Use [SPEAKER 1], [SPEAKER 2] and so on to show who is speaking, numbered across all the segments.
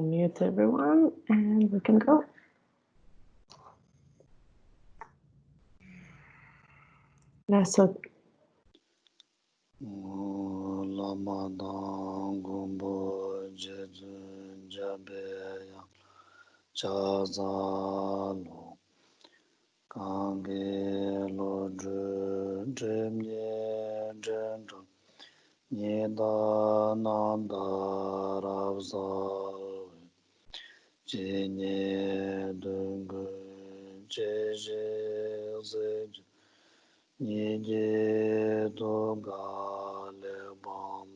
[SPEAKER 1] mute everyone and we can go. So
[SPEAKER 2] Lamadang Gumbo Jejun Jabeya Chazalo Kange Lodru Jemye Jendro Nida Nanda Ravzal Jenye Dungu Jeje Zej Nije Dogale Bam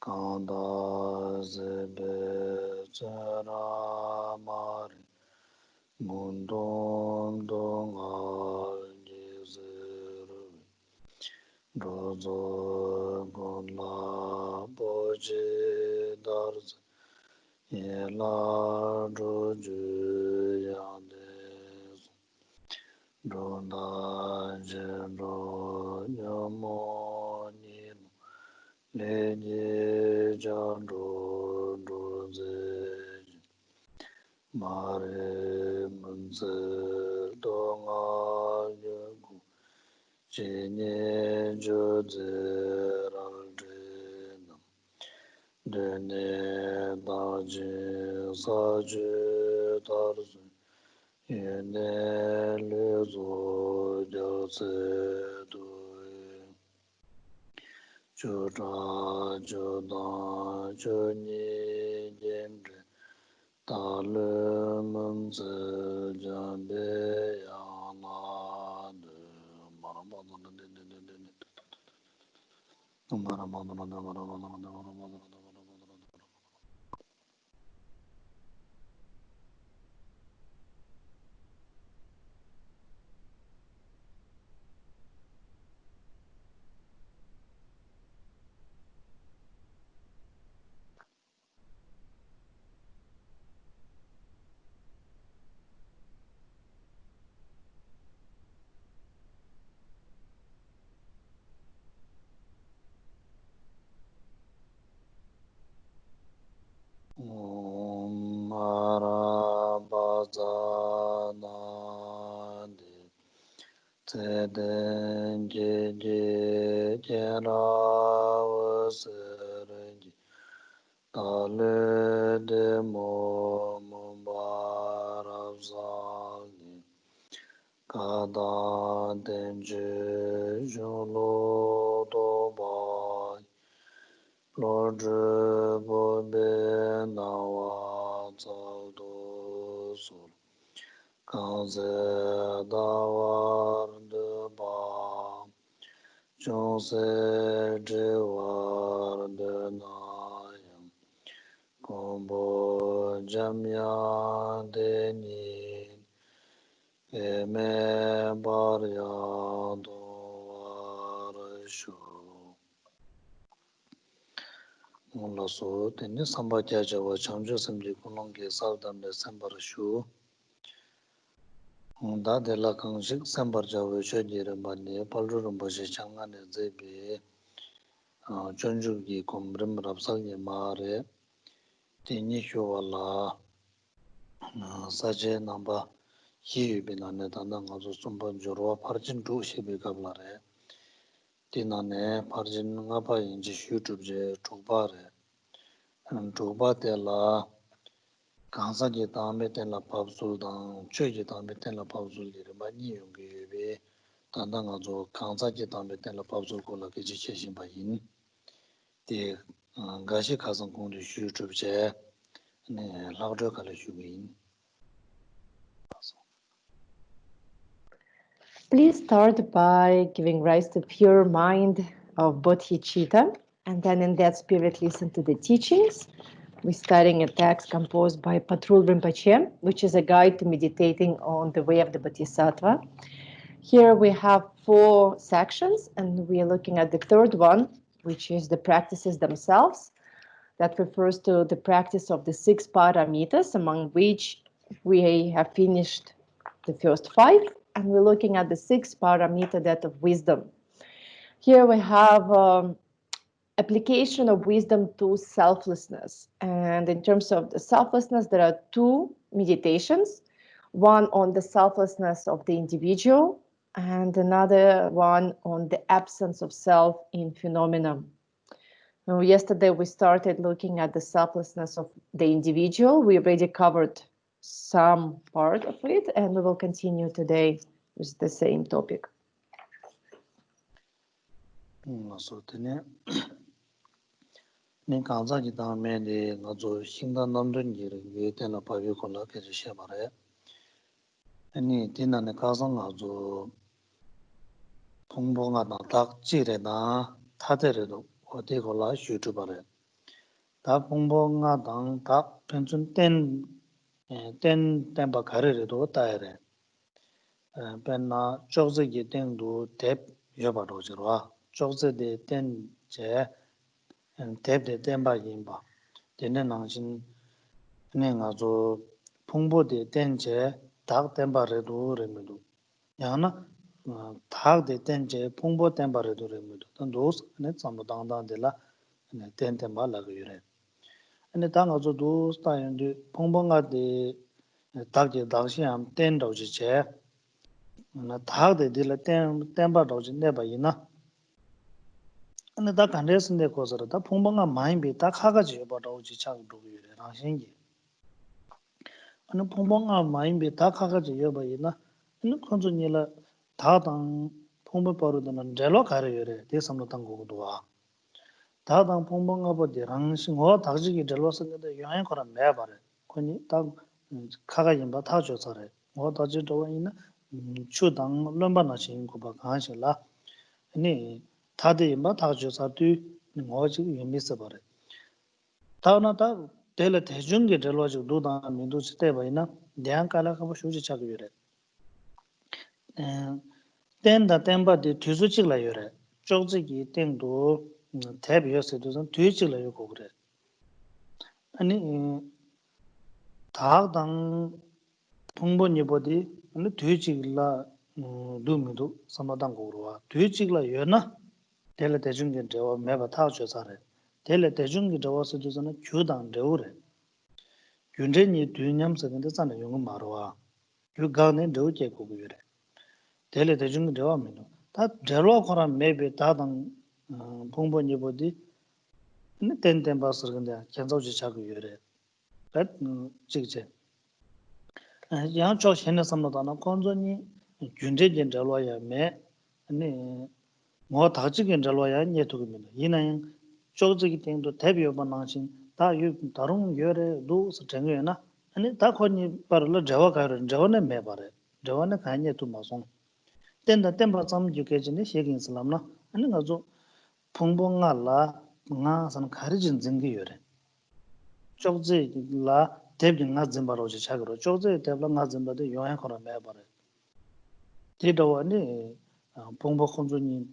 [SPEAKER 2] Kanda Zebe Charamari Mundon Dongal Nizeru Rozo Gonla Boje Darz Yela Roju Yades Ronda Jero Yamoni Lenye Jandro Doze Mare Munzer Donga Yagu Jenye Jozer Aldrenam Dene Daji Saje Darzu Yene Lezo Jose Doi Chura Joda Joni Jendre Tale Munze Jambe Yana De Marabazanandi Teden Jeje Jeravaseringi Tale de Mo Mubarazali Kada Denje Jolo Dobai Lodre Bobe Nawa Zaldo Sol Kanze Dawar de Ba Jonse Jewar de Nayam Kombo Jamya Deni Eme Barya Dowar Shu Lasso, Teni Samba Jawa Changju Assembly Kulongi Saldam de Sambar Shu Da de la Kangshik Sambar Jawa Shadira Bani Patrul Rinpoche Changane Zebi Chonjugi Kumrim Rapsal Yamare Teni Shuvala Saje Namba Hiyu Binane Tanda Ngazu Sumba Jorwa Parjin Du Shibi Kablare Tinane Parjin Ngapa Inji Shedrub Je Chukbare Chukba de la Kansa ji dame ten la papsul dang, chö ji dame ten la papsul li rinpa nyi yungi yubi, tanda nga zo kansa ji dame ten la papsul kola kechi che shinpa yin. Di gashi kasang kongdi shu chubche, lakzho kala shu yin.
[SPEAKER 1] please start by giving rise to pure mind of bodhicitta, and then in that spirit listen to the teachings. We're studying a text composed by Patrul Rinpoche, which is a guide to meditating on the way of the Bodhisattva. Here we have 4 sections, and we are looking at the third one, which is the practices themselves. That refers to the practice of the 6 paramitas, among which we have finished the first 5, and we're looking at the 6th paramita, that of wisdom. Here we have application of wisdom to selflessness. And in terms of the selflessness, there are two meditations, one on the selflessness of the individual and another one on the absence of self in phenomena. Now, yesterday we started looking at the selflessness of the individual. We already covered some part of it, and we will continue today with the same topic.
[SPEAKER 2] So then, ning kanza ki dang me de nga zo xingda namdun gi ge ten la pa yu ko la ke she ba re. Ani tin na ne ka sang nga zo phong bo nga da tak chi re na tha de re do o de ko la shu tu ba re. Da phong bo nga dang tak pen chun ten ba ka re do ta re. pen na chok ze gi ten du tep yo ba do jiro wa. Chok ze de ten che tep de ten ba yin ba. Tene nangshin ne nga zo phongbo de tenje dak tenpa redo remido. Yana thak de tenje phongbo tenpa redo remido. Tan dos ne tsambo dangdang de la ten tenpa laga yore. Ane ta nga zo dos ta yonde phongbo nga de dak je dakshi am ten dawji che. Thak de la tenpa dawji neba yina. Ane ta kandres ne kozara ta phongbo nga mayimbi ta khaga je yoba dawji chak dhugu yore rangshingi. ane phongponga maimbe ta khaga je yoba ina ane khonzo nyela ta dang phongpo paru dana jelo kare yore de samlo tang go do wa ta dang phongponga bo de rang sing ho ta ji gi jelo sang de yang kora me ba re khoni ta khaga yin ba ta jo sa re ho ta ji do ina chu dang lomba na shin ko ba ga sha la ane ta de yin ba ta jo sa tu ngo ji yin mi sa ba re ta na ta tele thejung ge jelo ji do da mi do ste ba ina dhyan kala ka shu ji chak yore ten da tenpa de tuzu chik la yore chok zi gi ten do tab yo se do san tuyu chik la yo ko gre ani thak dang phongbo nipo di ani tuyu chik la du mi do sama dang ko gro wa tuyu chik la yo na tele tejung ge dewa meba thak cho sa re tele tejung ge dewa se do san kyu dang dewa re gyun re ni tuyu nyam se gande san yung ma ro wa kyu ga ne dewa che ko go yore tele tejung dewa mi no 다 저로 거라 매베 다당 공부니 보디 텐텐 바스 근데 견조지 자고 요래 그 직제 양쪽 현내 삼로다나 건전이 균제된 저로야 매 아니 뭐 다지긴 저로야 녀두입니다 이는 쪽적이 된도 대비어 방신 다유 다른 요래도 정해나 아니 다 거니 바로 저와 가는 저네 매 바래 저네 가냐 또 마송 텐다 템바 좀 주게지네 시긴 슬람나 아니 가조 풍봉알라 nga san kharijin zingi yore chokje la debin nga zimbaro je chagro chokje debla nga zimbade yoyan khora me bare ti do ani pongbo khonjo ni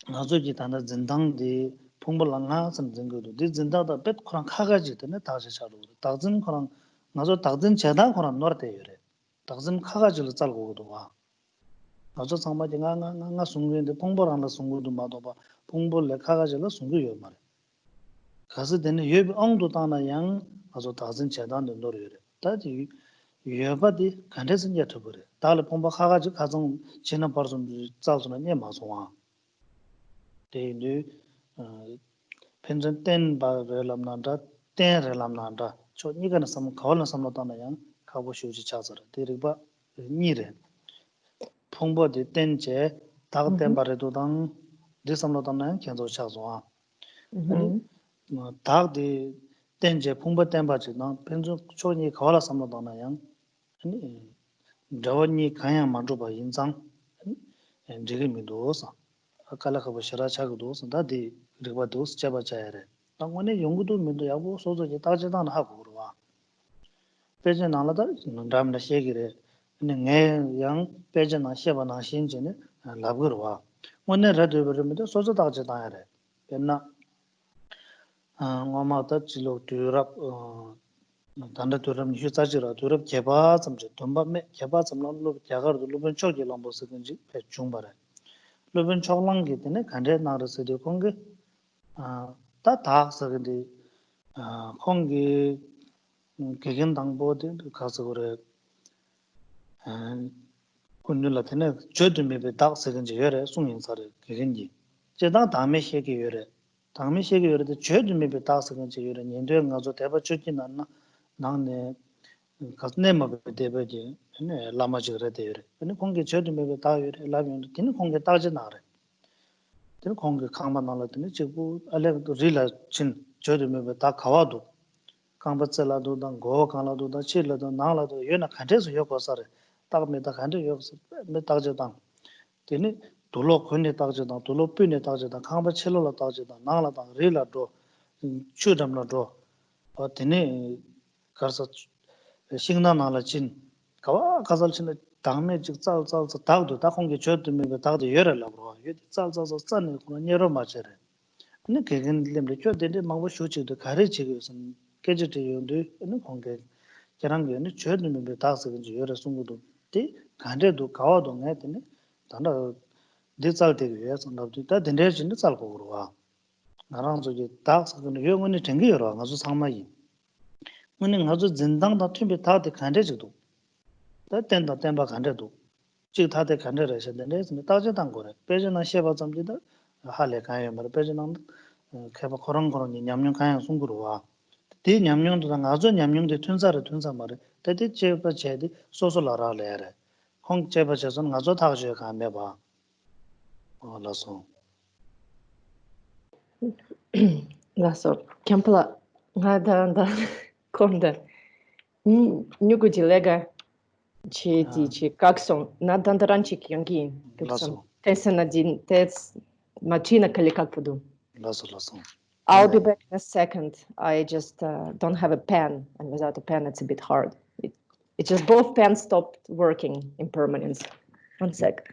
[SPEAKER 2] nga zo ji tanda zindang di pongbo la nga san zingi do di zinda da bet khora khaga ji de ta je charo dagzin khora nga zo dagzin chedan khora norte yore dagzin khaga ji le chal go do wa 아주 상마지 nga 숭구인데 풍보랑라 숭구도 마도바 풍보를 가가지고 숭구요 말 가서 되는 예비 엉도 다나 양 아주 다진 재단도 노래래 다지 예바디 간데선 여터버래 달을 풍보 가가지고 가정 지난 버전 자주는 예 마송아 대니 펜전 땐 바rel람난다 땐rel람난다 저 이거는 섬 거는 섬로 다나 양 가보시오지 찾아라 데리바 니래 풍보디 땐제 dag tenpare do dang disamlo dang na kenzo chazwa ani dag de tenje phungba tenpa chi na penjo choni khawala samlo dang na yang ani jawani khaya manjo ba injang ani jige mi do sa akala ka bashara cha go do sa da de riba dos cha ba cha yare tang ne yong do mi do ya bo so zo je ta je dang na ha go ro wa peje na la da ndam na she gi re nge yang peje na she ba na shin je ne labgurwa 원래 라디오버미도 소소다지 다야래 옛나 엄마도 지로 두럽 단다 두럽 휴자지로 두럽 개바 점지 돈밤에 개바 점로 자가도 루번 쪽이 넘버스든지 배중바래 루번 쪽랑기 때문에 간제 나르스도 공게 다 서근데 공기 개견 당보데 가서 그래 군들라 테네 저드메베 다 서근지 여래 송인사를 개견지 제당 다음에 시기 여래 다음에 시기 여래도 저드메베 다 서근지 여래 년도에 가서 대바 주진 않나 나네 가스네마베 대바지 네 라마지 그래 대여 근데 공기 저드메베 다 여래 라면 되는 공기 따지 나래 되는 공기 강만 나라더니 지구 알레도 릴라 친 저드메베 다 가와도 강바zel라도 당 고강라도 다 칠라도 나라도 여나 간데서 요거서래 딱메다 간데 요거서 메다저당 되네 돌로 권네 따저당 돌로 삐네 따저당 강바 칠로라 따저당 나라당 릴라도 추담라도 되네 가서 싱나나라 친 가와 가설친 다음에 직자자자 다도 다 공개 줘드면 다도 열어라고 요 자자자 짠네 그런 여러 맞아래 근데 개근들이 줘대데 망고 쇼치도 가르치고서 깨지대요도 있는 공개 저랑 게는 줘드면 다서 그지 여러 송고도 때 간데도 가와도 내더니 단다 대살되게 해서 나도 다 된대진도 살고 그러와 나랑 저기 다서 그 영원히 된게 여러 가서 상마이 오늘 아주 진당다 튀비 다데 간데지도 다 된다 된바 간데도 지 다데 간데를 했는데 따져단 거래 빼져나 셰바 점지다 할래 가요 말 빼져나 개바 그런 냠냠 가양 송구로와 대 냠냠도 아주 냠냠데 튼사 말에 대대 제바 제디 소소라라래 홍 제바 제선 아주 다저 가면 봐 라서
[SPEAKER 1] Lasso, Kempla, da conda. Nugu dilega ci kakson на дандаранчик йонги кюксон.
[SPEAKER 2] 라서
[SPEAKER 1] Тесен один, тес мачина кали как буду.
[SPEAKER 2] 라서
[SPEAKER 1] I'll be back in a second. I just don't have a pen, and without a pen, it's a bit hard. It just both pens stopped working in permanence. One sec.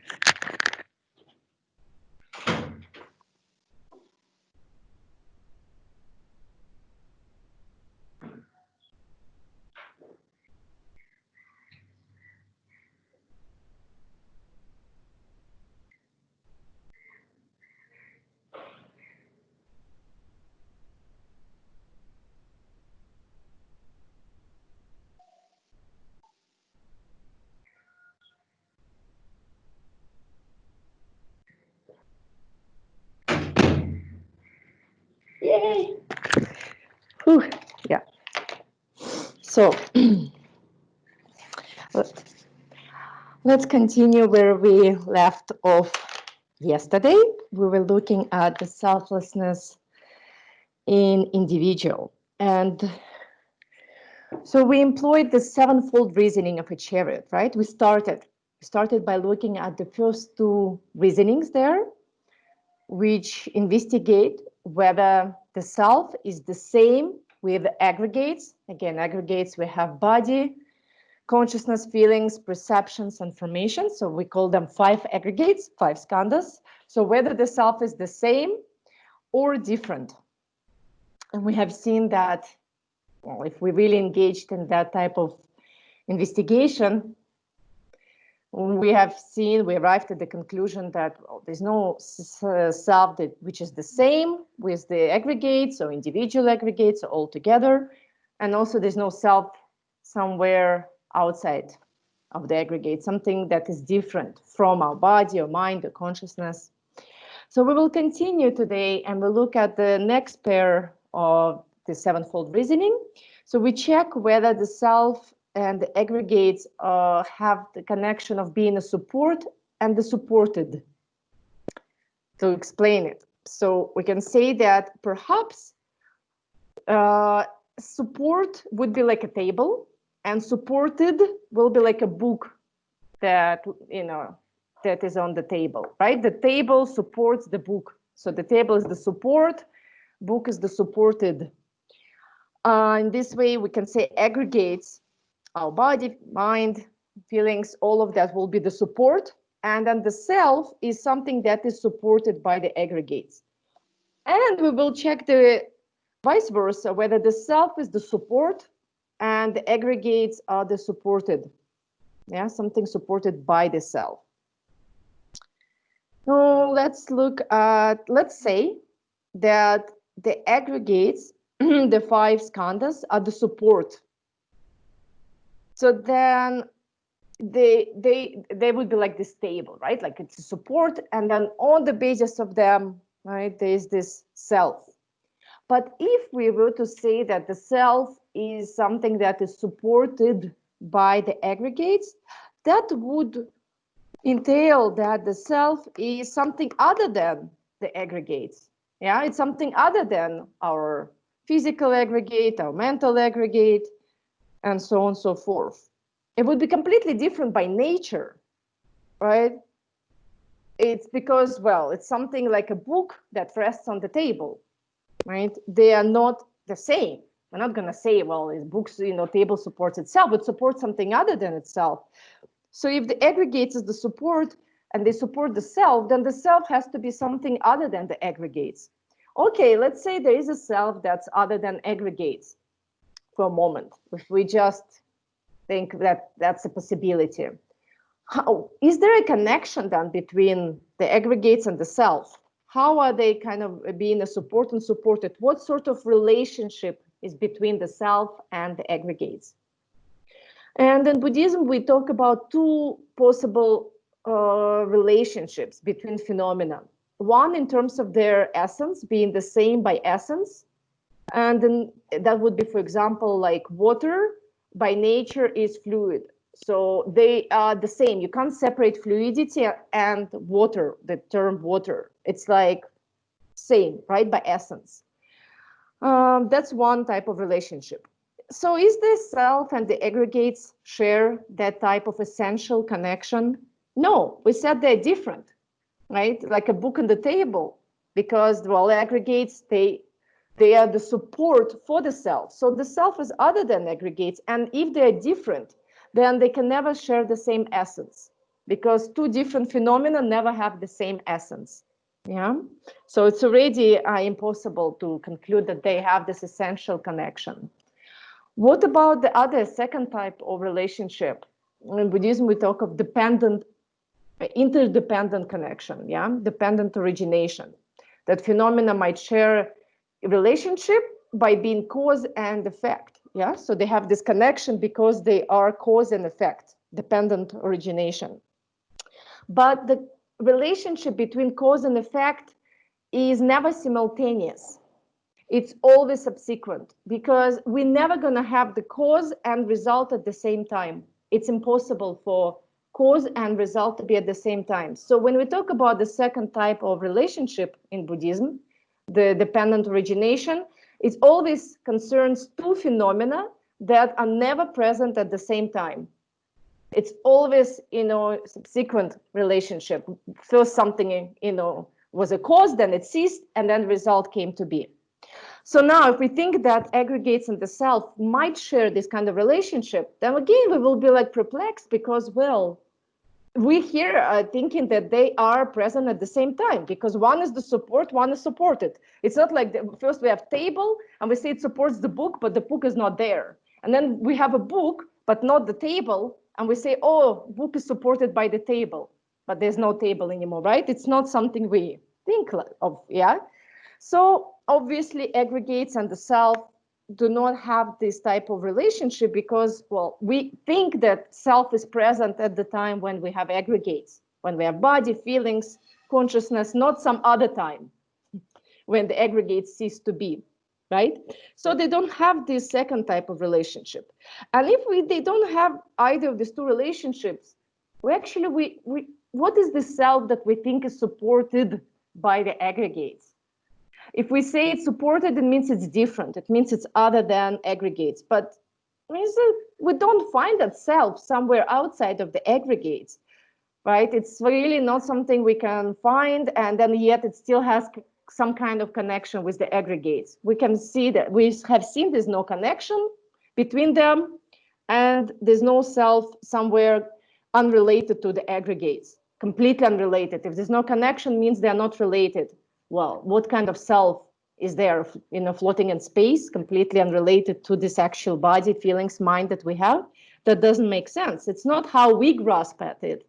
[SPEAKER 1] Yay! Whew, yeah. So let's continue where we left off yesterday. We were looking at the selflessness in individual. And so we employed the sevenfold reasoning of a chariot, right? We started by looking at the first two reasonings there, which investigate whether the self is the same with aggregates. Again, aggregates, we have body, consciousness, feelings, perceptions, and formations. So we call them 5 aggregates, 5 skandhas. So whether the self is the same or different. And we have seen that, well, if we really engaged in that type of investigation, we arrived at the conclusion that, well, there's no self which is the same with the aggregates or individual aggregates all together. And also there's no self somewhere outside of the aggregate, something that is different from our body or mind or consciousness. So we will continue today and we'll look at the next pair of the sevenfold reasoning. So we check whether the self and the aggregates have the connection of being a support and the supported. To explain it, so we can say that perhaps support would be like a table and supported will be like a book that, that is on the table, right? The table supports the book. So the table is the support, book is the supported. In this way, we can say aggregates, our body, mind, feelings, all of that will be the support. And then the self is something that is supported by the aggregates. And we will check the vice versa, whether the self is the support and the aggregates are the supported. Yeah, something supported by the self. So let's look at, let's say that the aggregates, the 5 skandhas, are the support. So then they would be like this table, right? Like it's a support, and then on the basis of them, right, there's this self. But if we were to say that the self is something that is supported by the aggregates, that would entail that the self is something other than the aggregates. Yeah, it's something other than our physical aggregate, our mental aggregate, and so on and so forth. It would be completely different by nature, right? It's because, well, it's something like a book that rests on the table, right? They are not the same. We're not going to say, well, this book's, table supports itself. It supports something other than itself. So if the aggregates is the support and they support the self, then the self has to be something other than the aggregates. Okay, let's say there is a self that's other than aggregates for a moment. If we just think that that's a possibility. How is there a connection then between the aggregates and the self? How are they kind of being a support and supported? What sort of relationship is between the self and the aggregates? And in Buddhism, we talk about 2 possible relationships between phenomena. One in terms of their essence, being the same by essence. And then that would be, for example, like water by nature is fluid. So they are the same. You can't separate fluidity and water, the term water. It's like same, right, by essence. That's one type of relationship. So is the self and the aggregates share that type of essential connection? No, we said they're different, right? Like a book on the table, because, well, aggregates, they are the support for the self. So the self is other than aggregates. And if they're different, then they can never share the same essence, because 2 different phenomena never have the same essence. Yeah. So it's already impossible to conclude that they have this essential connection. What about the other second type of relationship? In Buddhism, we talk of interdependent connection, yeah, dependent origination. That phenomena might share a relationship by being cause and effect, yeah. So they have this connection because they are cause and effect, dependent origination. But the relationship between cause and effect is never simultaneous. It's always subsequent, because we're never going to have the cause and result at the same time. It's impossible for cause and result to be at the same time. So when we talk about the second type of relationship in Buddhism, the dependent origination, it always concerns 2 phenomena that are never present at the same time. It's always, subsequent relationship. First something, was a cause, then it ceased, and then the result came to be. So now if we think that aggregates and the self might share this kind of relationship, then again, we will be like perplexed, because, well, we here are thinking that they are present at the same time, because one is the support, one is supported. It's not like first we have table and we say it supports the book, but the book is not there. And then we have a book, but not the table. And we say, oh, book is supported by the table, but there's no table anymore, right? It's not something we think of, yeah? So obviously aggregates and the self do not have this type of relationship, because, well, we think that self is present at the time when we have aggregates, when we have body, feelings, consciousness, not some other time when the aggregates cease to be, right? So they don't have this second type of relationship. And if they don't have either of these 2 relationships, what is the self that we think is supported by the aggregates? If we say it's supported, it means it's different. It means it's other than aggregates. But we don't find that self somewhere outside of the aggregates, right? It's really not something we can find, and then yet it still has some kind of connection with the aggregates. We can see that we have seen there's no connection between them, and there's no self somewhere unrelated to the aggregates, completely unrelated. If there's no connection, means they're not related. Well, what kind of self is there, floating in space, completely unrelated to this actual body, feelings, mind that we have? That doesn't make sense. It's not how we grasp at it.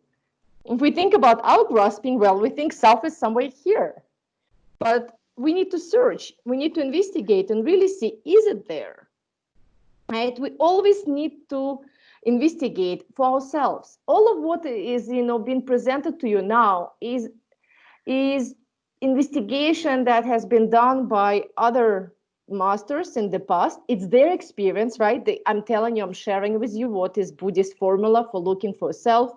[SPEAKER 1] If we think about our grasping, well, we think self is somewhere here. But we need to search, we need to investigate and really see, is it there? Right? We always need to investigate for ourselves. All of what is, being presented to you now is investigation that has been done by other masters in the past. It's their experience, right? I'm telling you, I'm sharing with you what is Buddhist formula for looking for self,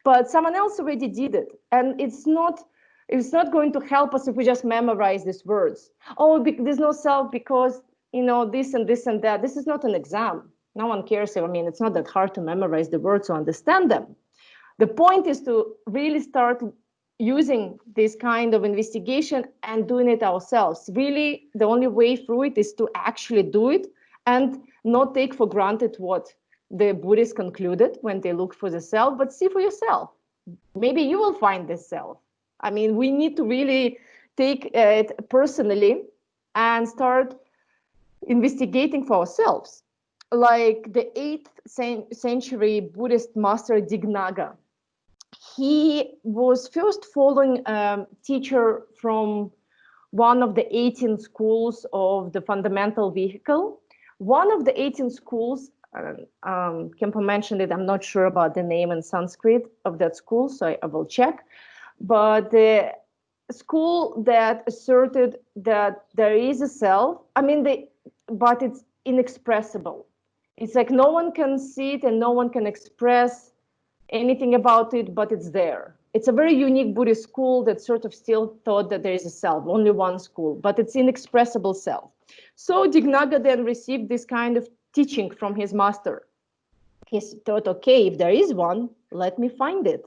[SPEAKER 1] but someone else already did it, and it's not going to help us if we just memorize these words. Oh, there's no self because this and this and that. This is not an exam. No one cares. I mean, it's not that hard to memorize the words or understand them. The point is to really start using this kind of investigation and doing it ourselves. Really, the only way through it is to actually do it and not take for granted what the Buddhists concluded when they look for the self, but see for yourself. Maybe you will find this self. I mean, we need to really take it personally and start investigating for ourselves. Like the 8th century Buddhist master Dignaga, he was first following a teacher from one of the 18 schools of the fundamental vehicle. One of the 18 schools, Khenpo mentioned it, I'm not sure about the name in Sanskrit of that school, so I will check. But the school that asserted that there is a self, but it's inexpressible. It's like no one can see it and no one can express anything about it, but it's there. It's a very unique Buddhist school that sort of still thought that there is a self, only one school, but it's inexpressible self. So Dignaga then received this kind of teaching from his master. He thought, okay, if there is one, let me find it.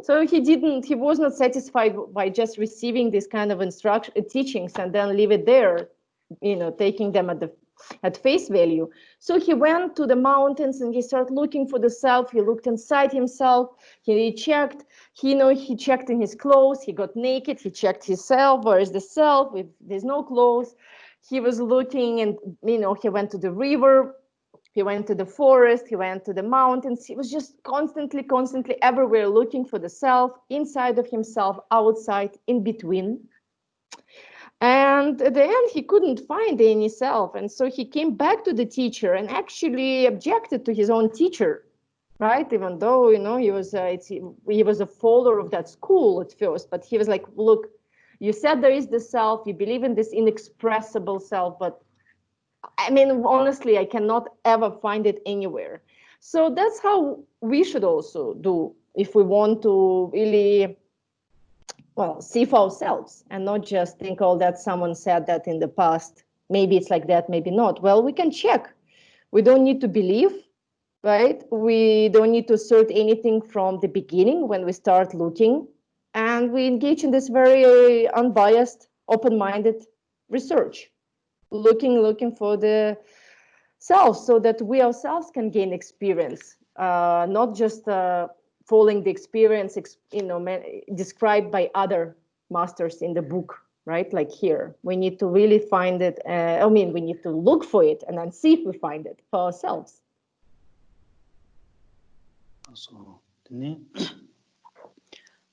[SPEAKER 1] So he was not satisfied by just receiving this kind of teachings and then leave it there, taking them at face value. So he went to the mountains and he started looking for the self. He looked inside himself. He checked. He checked in his clothes. He got naked. He checked himself. Where is the self? If there's no clothes, he was looking, and he went to the river. He went to the forest, he went to the mountains. He was just constantly everywhere looking for the self, inside of himself, outside, in between. And at the end, he couldn't find any self. And so he came back to the teacher and actually objected to his own teacher, right? Even though, he was a follower of that school at first, but he was like, look, you said there is the self, you believe in this inexpressible self, but honestly, I cannot ever find it anywhere. So that's how we should also do if we want to really, see for ourselves and not just think, oh, that someone said that in the past. Maybe it's like that, maybe not. Well, we can check. We don't need to believe, right? We don't need to assert anything from the beginning when we start looking. And we engage in this very unbiased, open-minded research. Looking for the self so that we ourselves can gain experience, not just following the experience described by other masters in the book, right? Like here, we need to really find it. We need to look for it and then see if we find it for ourselves.
[SPEAKER 2] So,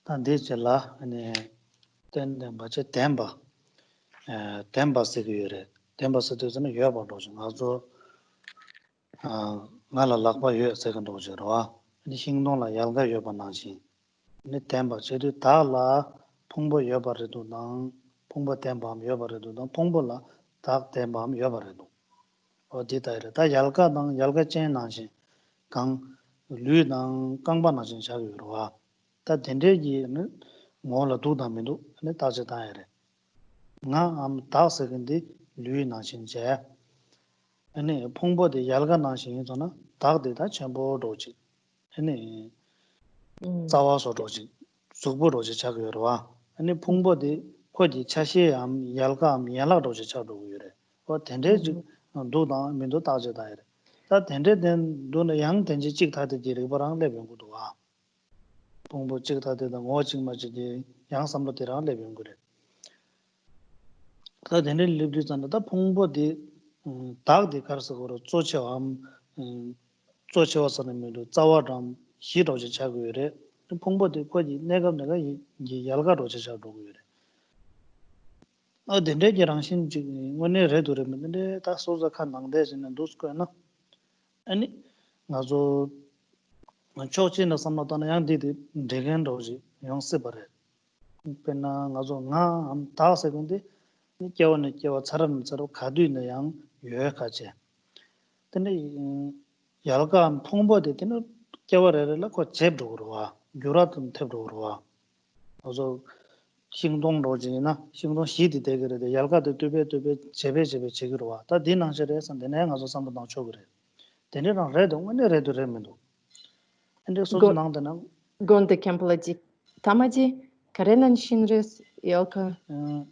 [SPEAKER 2] Tandijala and then budget temba secure. Temba citizen, you have a dozen. Also, Mala Lakba, you second dozer. And Hingdon Yalga Yobanashi. The temba, Chedu Tala, Pumbo Yobaredu, Pumba Tembam Yobaredu, Pumbola, Tak Tembam Yobaredu. Or did I? Yalga Dang Yalga Chen Nashi, Kang Lu Dang Kangbanashi Shagurua. That Tendeji Mola Dudamidu, and the Tajatire. Nga am second Lu Nashin Chair. Any Pumbo de Yalga Nashin, Tak de Chambo Doji. Any Zawaso Doji, Subu Doji Chagurua. Any Pumbo de Kodi Chashi am Yalga am Yala Doji Chadure. Or Tendeji Duda Mindo Tajatire. That tended then do the young Tenji Chikta de Riverang living good. Pumbo Chikta de the watching much the young Sambatira living good. That then lived under the Pumbo de Tag de Karsagoro, Zocham, Zochawasanamido, Zawadam, Hiroji Chagure, the Pumbo de Kodi, Negam Nega, Yalga Rocha Chagure. dende jirangsin ji ngone redure mende ta soza khan nangde jin dus ko na ani ngazo chochi na samna na yang di degen roji yang se bare pena ngazo nga am ta se gunde ni kewa charam charo khadu na yang yue ka che tene yalga am phongbo de tene kewa re la ko cheb do ro gyura tum theb do ro ngazo 행동 로지나 행동 시디 되거든 열가도 두배 제배 제기로 와. 다 디난셔에서 내가 가서 삼도 쳐 그래. 되네랑 레도 오늘 레도 레면도. 근데 소주 나온다나
[SPEAKER 1] Gonte Kempoladi Tamadi, Karenan Shinris, Yelka.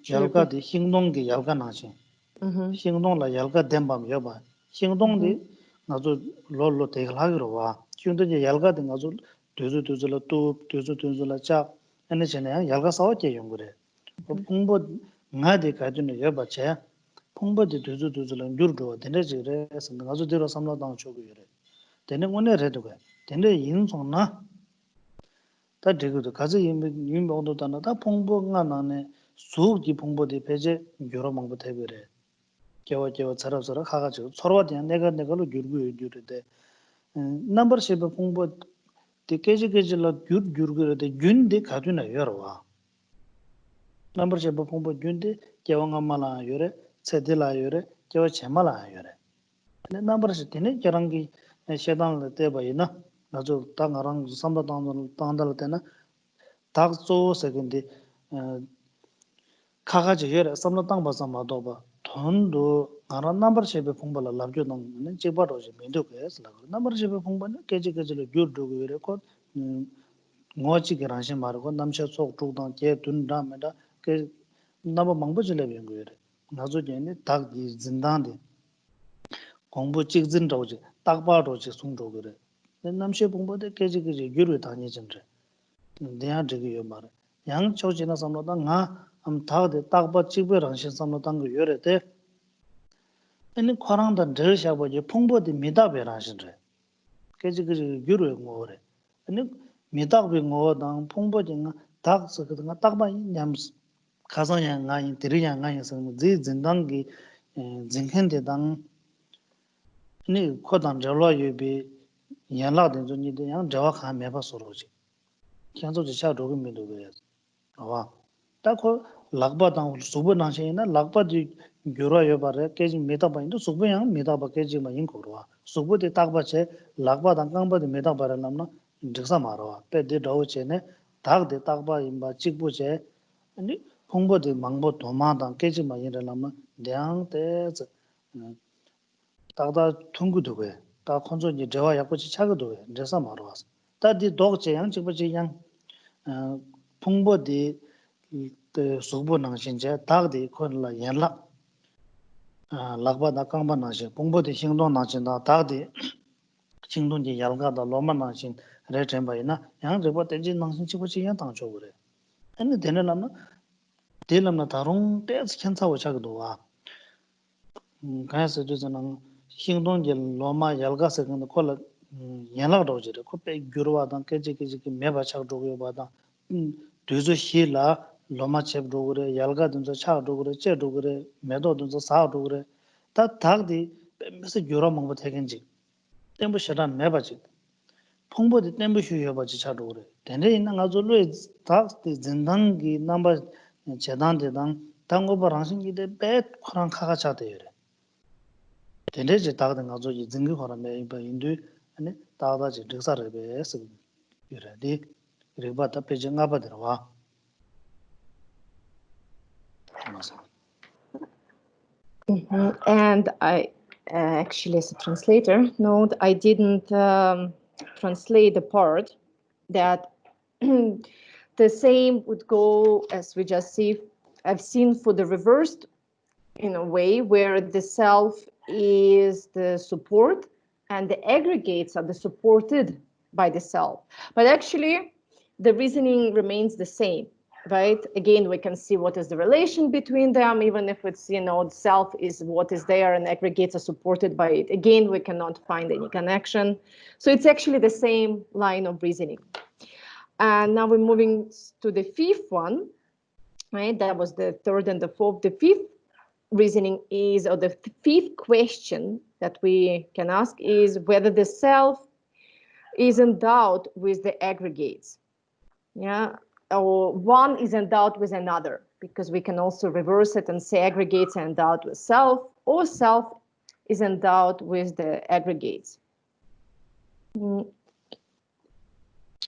[SPEAKER 2] 열가도 행동기 열가 나지. 행동라 열가 됨밤 여봐. 행동디 나도 롤로 대글하기로 와. 지금도 열가도 나도 두두두라 자 아니 전에 열가 싸웠지 연구래. 풍보 나데 가지는 여봐체 풍보디 두두두라 뉴르도 되네지래서 나도 들어 삼라당 쳐고 이래. 되는 거네 해도 돼. 되네 인송나 다 되고도 가지 임명도 다나다 풍보가 나네 수기 풍보디 배제 여러 방법 해버려. 개와 서로 가가지고 서로와 대한 내가로 유르돼. 넘버십 풍보 디케지게질로 유르그르데 균데 가두나 여러와. 넘버십 풍보 균데 개왕가 말아 요래 세딜라 요래 개와 제말아 요래. 근데 넘버십 되네 저랑기 셰당을 때봐이나 나저 땅아랑 삼도 땅달 때나 닥소 세근데 가가지 요래 삼도 땅 봐서마도 봐. 돈도 나라 넘버십에 풍벌을 납주는 제바로지 민도께서 넘버십에 풍벌은 계지계지로 유르고 이래고 ngochi gerangshi margo namsha sok chukdang che dundameda ke naba mangbo chile bengu yore nazo jene tak di zindang di gongbo chik zin roji takpa roji sung rogo re namsha bongbo de keji yuru tangi jindre denya dhigi yo mara yang chochi na samlo da nga am tak de takpa chikbe rangshi samlo tango yore de ene kwarang dan dhiri shabo je pongbo de midabe rangshi re keji yuru ngo re ene 미닥비 ngo당 풍보진가 닥스거든가 딱바 냠스 가서냐 나이 들이냐 나이서 지 진당기 진행대당 니 코단 절로 유비 연락된 존이데 양 저와 가메바 소로지 현조지 샤도고 미도게 와 딱고 락바당 수분나시나 락바지 교로여 바래 깨지 메다바인도 수분양 메다바 깨지마 인고로와 수부데 딱바체 락바당 강바데 메다바라 남나 직사 말아 빼데 더우체네 닥데 딱바 임바 찍부제 아니 홍보데 망보 도마당 깨지마 이래라면 량데즈 딱다 통구도게 다 컨존이 저와 약고치 차거도게 직사 말아 왔어 다디 도체 양 찍부제 양 홍보데 그 수부능 신제 닥데 콘라 연락 락바다 강바나시 홍보데 행동 나진다 닥데 행동지 ял가다 로마나신 레템바이나 양저버 때지 낭신 치고치 양 당초 그래 근데 되는라면 되는나 다른 때스 괜찮아 자기도 와 가서 저는 행동지 로마 ял가서 근데 콜 연락도 저래 코페 규로와당 깨지깨지 매바 차도고 바다 되저 히라 로마 쳄도 그래 ял가든저 차도 그래 째도 그래 매도든저 사도 그래 다 닥디 무슨 규로 먹고 되겠지 템부 셔단 매바지 풍보디 템부 휴여바지 차도 그래 근데 있는 가지고 닥디 진단기 넘버 재단대당 당고바랑신기데 배 코랑 카가 차대요 근데 이제 다들 가지고 이진기 코랑에 인도 아니 다다지 득사를 배서 이래디 그래봐다 배정가 받으러와
[SPEAKER 1] And I actually, as a translator, note I didn't translate the part that the same would go as we just see. I've seen for the reversed in a way where the self is the support and the aggregates are the supported by the self. But actually, the reasoning remains the same. Right? Again, we can see what is the relation between them, even if it's, the self is what is there and aggregates are supported by it. Again, we cannot find any connection. So it's actually the same line of reasoning. And now we're moving to the fifth one. right? That was the third and the fourth. The fifth reasoning is, or the fifth question that we can ask is whether the self is endowed with the aggregates, yeah, or one is endowed with another, because we can also reverse it and say aggregates are endowed with self, or self is endowed with the aggregates.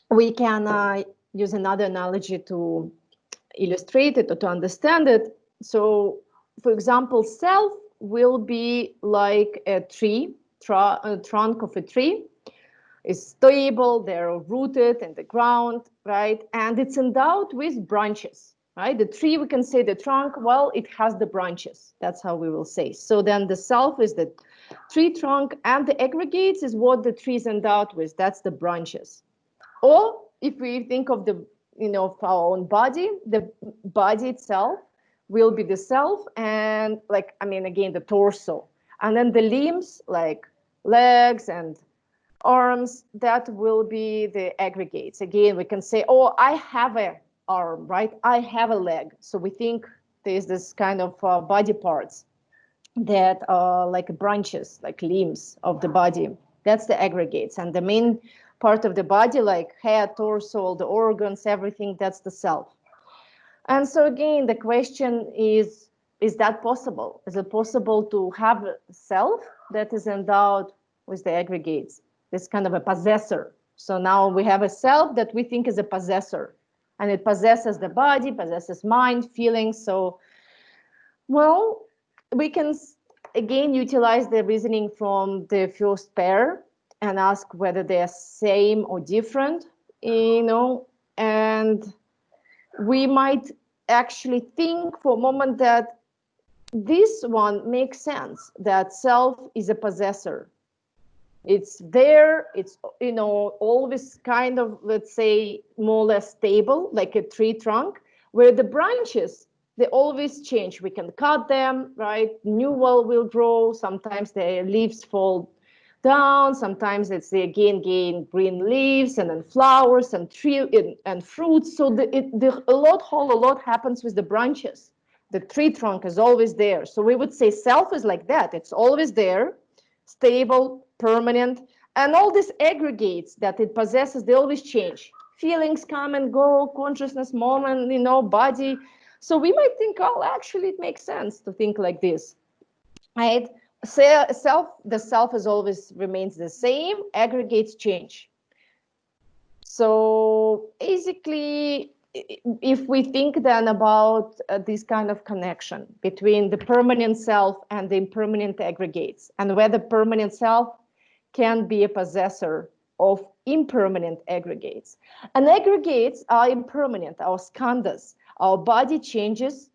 [SPEAKER 1] We can use another analogy to illustrate it or to understand it. So, for example, self will be like a tree, a trunk of a tree. Is stable, they're rooted in the ground, right? And it's endowed with branches, right? The tree, we can say the trunk, well, it has the branches. That's how we will say. So then the self is the tree trunk, and the aggregates is what the tree is endowed with. That's the branches. Or if we think of the, of our own body, the body itself will be the self, and again, the torso. And then the limbs, like legs and arms, that will be the aggregates. Again, we can say, oh, I have an arm, right? I have a leg. So we think there's this kind of body parts that are like branches, like limbs of the body. That's the aggregates. And the main part of the body, like head, torso, all the organs, everything, that's the self. And so again, the question is that possible? Is it possible to have a self that is endowed with the aggregates? This kind of a possessor. So now we have a self that we think is a possessor, and it possesses the body, possesses mind, feelings. So, well, we can again utilize the reasoning from the first pair and ask whether they are same or different, and we might actually think for a moment that this one makes sense, that self is a possessor. It's there, it's, always kind of, let's say, more or less stable, like a tree trunk, where the branches, they always change. We can cut them, right? New will grow. Sometimes the leaves fall down. Sometimes it's they again gain green leaves and then flowers and tree and fruits. So a lot happens with the branches. The tree trunk is always there. So we would say self is like that. It's always there, stable, permanent, and all these aggregates that it possesses, they always change. Feelings come and go, consciousness, moment, body. So we might think, oh, actually, it makes sense to think like this, right? The self is always remains the same, aggregates change. So basically, if we think then about this kind of connection between the permanent self and the impermanent aggregates, and whether permanent self can be a possessor of impermanent aggregates. And aggregates are impermanent, our skandhas. Our body changes,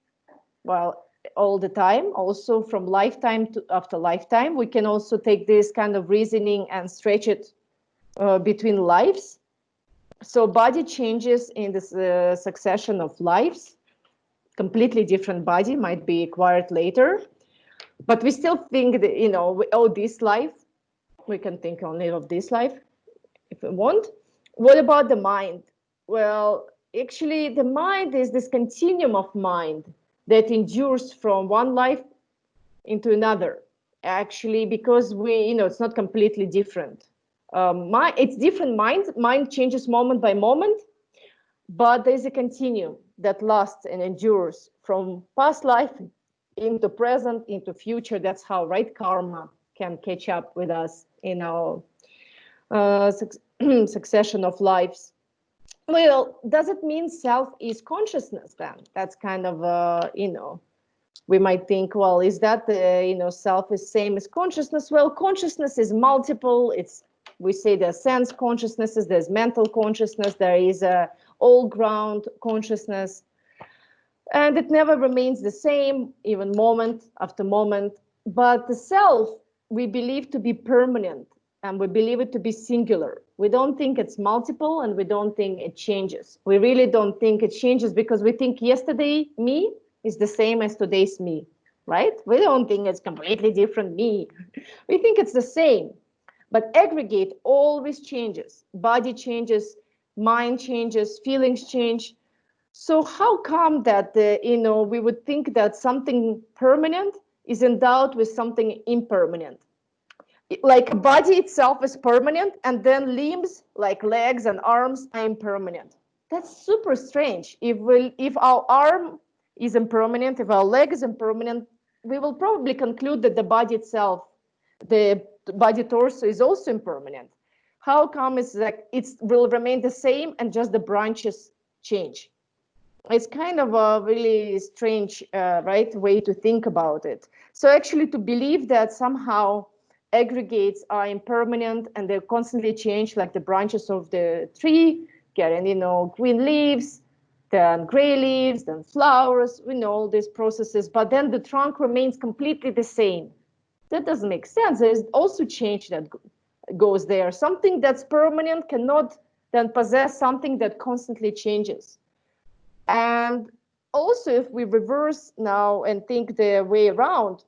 [SPEAKER 1] well, all the time, also from lifetime to after lifetime. We can also take this kind of reasoning and stretch it between lives. So body changes in this succession of lives. Completely different body might be acquired later, but we still think that, this life, we can think only of this life if we want. What about the mind? Well, actually, the mind is this continuum of mind that endures from one life into another. Actually, because it's not completely different. It's different mind. Mind changes moment by moment, but there's a continuum that lasts and endures from past life into present, into future. That's how right karma can catch up with us in our succession of lives. Well, does it mean self is consciousness then? That's kind of, we might think, well, is that, self is same as consciousness? Well, consciousness is multiple. We say there's sense consciousnesses, there's mental consciousness, there is a all-ground consciousness. And it never remains the same, even moment after moment. But the self, we believe to be permanent, and we believe it to be singular. We don't think it's multiple, and we don't think it changes. We really don't think it changes, because we think yesterday me is the same as today's me, right? We don't think it's completely different me. We think it's the same. But aggregate always changes. Body changes, mind changes, feelings change. So how come that we would think that something permanent is endowed with something impermanent? Like a body itself is permanent, and then limbs like legs and arms are impermanent. That's super strange. If our arm is impermanent, if our leg is impermanent, we will probably conclude that the body itself, the body torso, is also impermanent. How come it's like it will remain the same and just the branches change? It's kind of a really strange, right, way to think about it. So actually, to believe that somehow aggregates are impermanent and they constantly change, like the branches of the tree, getting green leaves, then gray leaves, then flowers, we know all these processes, but then the trunk remains completely the same. That doesn't make sense. There's also change that goes there. Something that's permanent cannot then possess something that constantly changes. And also, if we reverse now and think the way around,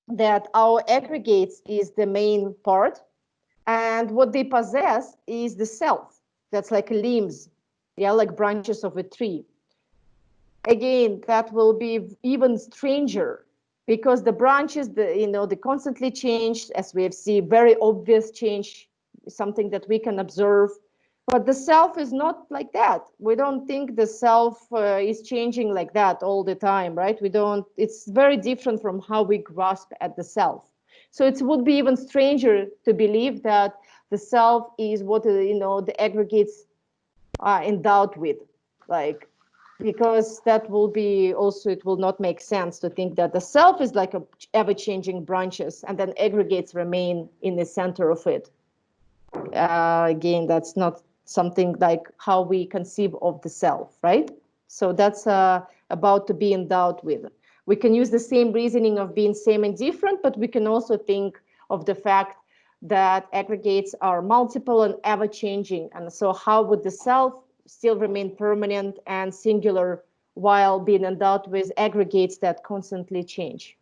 [SPEAKER 1] that our aggregates is the main part, and what they possess is the self. That's like limbs, yeah, like branches of a tree. Again, that will be even stranger because the branches, they constantly change, as we have seen, very obvious change, something that we can observe. But the self is not like that. We don't think the self is changing like that all the time, right? We don't. It's very different from how we grasp at the self. So it would be even stranger to believe that the self is what the aggregates are endowed with, like, because that will be also, it will not make sense to think that the self is like a ever-changing branches and then aggregates remain in the center of it. Again, that's not something like how we conceive of the self, right? So that's about to be endowed with. We can use the same reasoning of being same and different, but we can also think of the fact that aggregates are multiple and ever-changing. And so how would the self still remain permanent and singular while being endowed with aggregates that constantly change?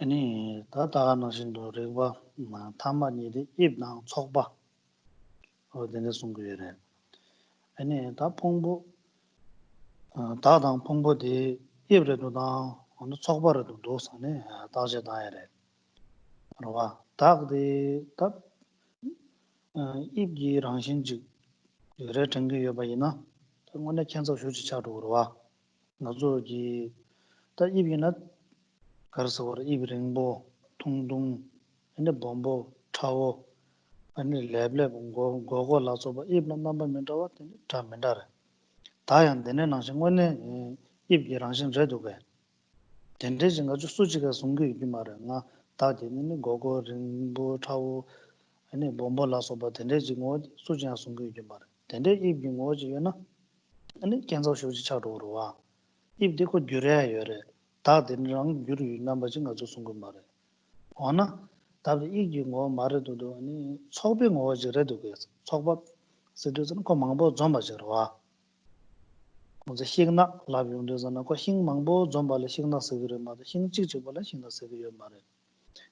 [SPEAKER 2] 아니 다다나 신도 레바 타마니디 입나 촉바 어디네 송구여래 아니 다 풍부 다당 풍부디 입레도다 어느 촉바라도 도사네 다제 다야래 그러와 다그디 다 입기 랑신지 그래 정게 여바이나 오늘 캔서 휴지 차도 그러와 나조기 다 입이나 가르서 입랭보 통동 근데 bombo 차오 아니 랩랩 고고 라서 입나 넘버 멘다와 다 멘다래 다양 되네 나싱원에 입기랑신 저도게 된대진 아주 수지가 송게 이기 말이야 다되는 고고 링보 차오 아니 bombo 라서 된대진 뭐 수지가 송게 이기 말이야 된대 입기 뭐지요나 아니 캔서 쇼지 차도로 와 입디고 규래야요래 다되는 규리 넘버진 아주 송게 말이야 어나 답이 이기 뭐 말해도 아니 초비 뭐지래도 그래서 초밥 세도는 고망보 좀 봐줘라 먼저 힘나 라비운데서는 그 힘망보 좀 발에 힘나 쓰기를 말해 힘찍지 발에 힘나 쓰기를 말해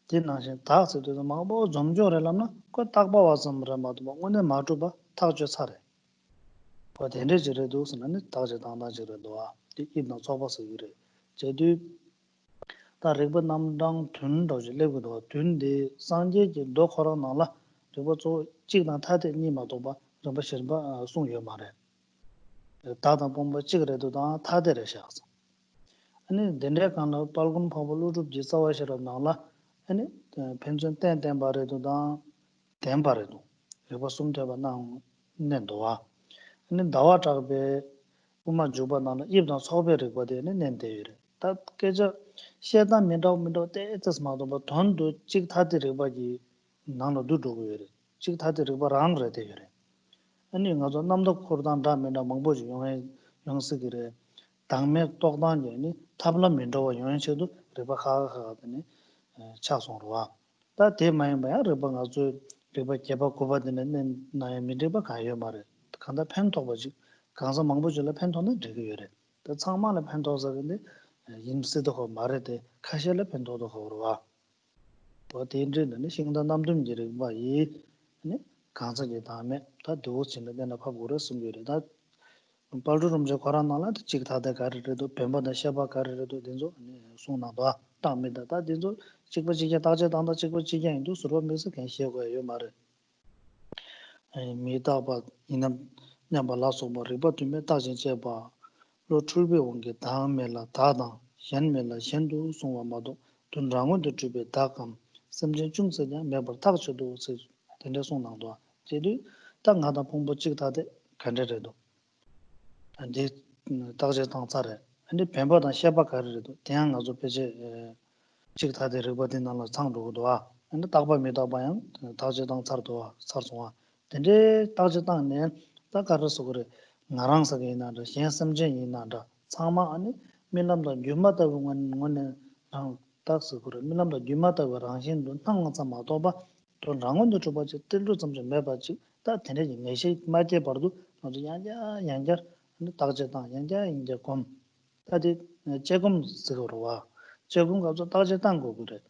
[SPEAKER 2] 진나신 다 세도는 망보 좀 줘라나 그 딱봐 와서 말아도 오늘 마주봐 타줘 살해 그 된대지래도서는 다져 당다지래도 이나 초밥 쓰기를 제도 다르버 남당 둔도지 레고도 둔데 상제지 도커로나라 저거 찍나 타데 니마도 봐 좀 싫어 송여 말해 다다 bomba 찍으래도 다 타데래셔서 아니 덴레칸도 발군 파블루도 지사와셔라 나라 아니 펜션 땡땡 바래도 다 땡바래도 여보 숨대바 나 nendowa 아니 다와 작베 우마 주바나나 입다 소베르 거데네 nen데유레 다 깨져 시에다 민도 때스마도 뭐 돈도 찍타들이 바지 나노 두두고요 찍타들이 바랑래 되요레 아니 가서 남도 코르단 다면다 망보지 용해 영스기래 당매 똑단이니 탑라 민도와 용해셔도 레바카하더니 차송로와 다 대마이마야 레바가서 레바 개바 고바드는 나의 민데바 가요 말에 간다 펜토버지 강서 망보지라 펜토는 되게요래 더 창만의 펜토서인데 임스도 말에데 카셜의 펜토도 거로와 뭐 대인들은 신다 남듬지를 봐이 네 강사기 다음에 다 도스인데 내가 파고를 숨겨래 다 발주름 저 거란나라 직다대 가르래도 뱀바다 샤바 가르래도 된조 송나도 다음에다 다 된조 직버지게 다제 당다 직버지게 인도 서로 메서 괜시고요 말을 미다바 이남 냠발라소 뭐 리버트메 다진제바 로 출배 온게 다음에라 다당 현멜라 현도 송와마도 돈랑원도 주배 다감 섬진 중서냐 매버 타고도 된데 송나도 제도 땅하다 봉보 찍다대 간제래도 안데 다제 당사래 근데 뱀바다 샤바 가르래도 대양 가서 배제 직다대 리버디나라 상도도 와 근데 딱바미다 봐요 다제 당사도 와 사송와 근데 다제 당네 다가르서 그래 나랑서게 나도 신섬진이 나도 상마 아니 밀람도 유마다 원원에 딱서 그래 밀람도 유마다 원신도 땅서 마도바 또 랑원도 줘봐지 뜰로 좀 매봐지 다 되네 내시 맞게 버도 아주 양자 근데 다제당 양자 이제 곰 다디 제금 쓰고로 와 제금 가서 다제당 거 그래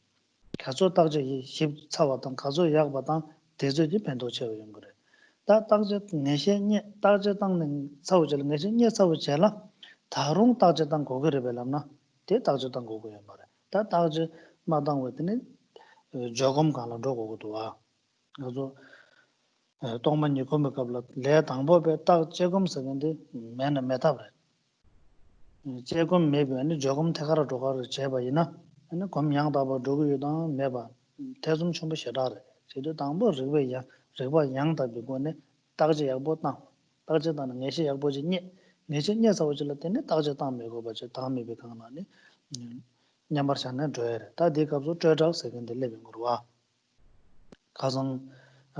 [SPEAKER 2] 가서 다제 14왔던 가서 약 받던 대저지 벤도 채우는 그래 다 다제 내신이 다제당는 사오절 내신이 사오절라 다롱 다제당 거기를 별람나 대 다제당 거고야 말해 다 다제 마당 왔더니 조금 가는 거고도 와 그래서 동만이 검역합라 내 당법에 딱 조금 쓰는데 매는 매다 그래 조금 매변이 조금 태가라 도가를 제바이나 아니 검양다바 도구유다 매바 대좀 좀 싫어라 제도 당보 르베야 르바 양다 비고네 딱지 약보다 딱지다는 내시 약보지 내시 녀서 오질 때네 딱지 당 매고 버지 다음에 비강나니 냠버샤네 줘야 다 대갑도 줘자 세컨드 레벨 거와 가성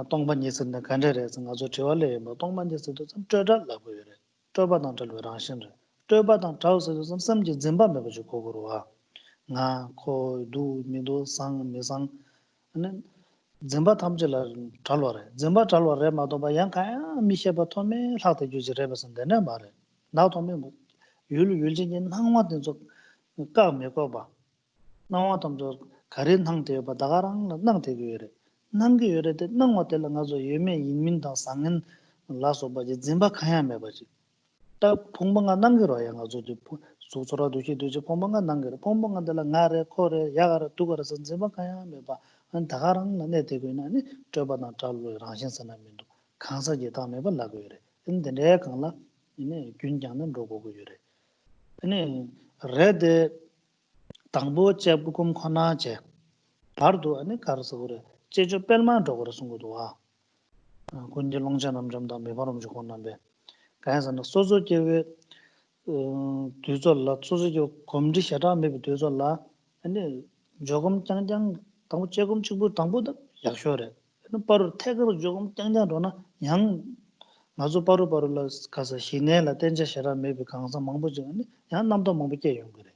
[SPEAKER 2] 동반이스는 간절해서 아주 좋아래 뭐 동반이스도 좀 줘달라 보여래 줘봐당 절로 라신들 줘봐당 자우서 좀 섬지 zembabe 버지 고거로와 나 코두 미도 상 미상 는 zemba 탐절라 잘와래 zemba 잘와래 마도바 양카야 미셰바 토메 하다 주지레버선데네 말에 나도메 뭐 율진인 항와된 저 까메고 봐 나와도 가린 상태에 봐 다가랑 낭대교래 남기요래데 낭와텔라 가서 예매 인민당 상은 라서 바지 짐바 카야메 바지 딱 봉봉가 남겨로야 가서 소소라도 시도지 봉봉가 남겨로 봉봉가들 나래 코레 야가라 두거서 짐바 카야메 봐한 다가랑 나네 되고 있나니 저바나 잘로 라신선하면도 강사지 다음에 벌라고 그래 근데 내가 강라 이네 균장은 로고고 그래 아니 레데 당보 제부금 코나제 바르도 아니 가르서 그래 제주 뺄만 도거로 숨고도 와 군제 농자남 좀다 매바름 주고 나베 가야서는 소소제에 뒤절라 소소제 검지 셔다 매비 뒤절라 아니 조금 짱짱 당보 제금 주고 당보다 약쇼래 바로 태그로 조금 짱짱로나 양 나도 바로 가서 시내라 땡자 셔라 매비 강사 망보지 아니 양 남도 망보게 용 그래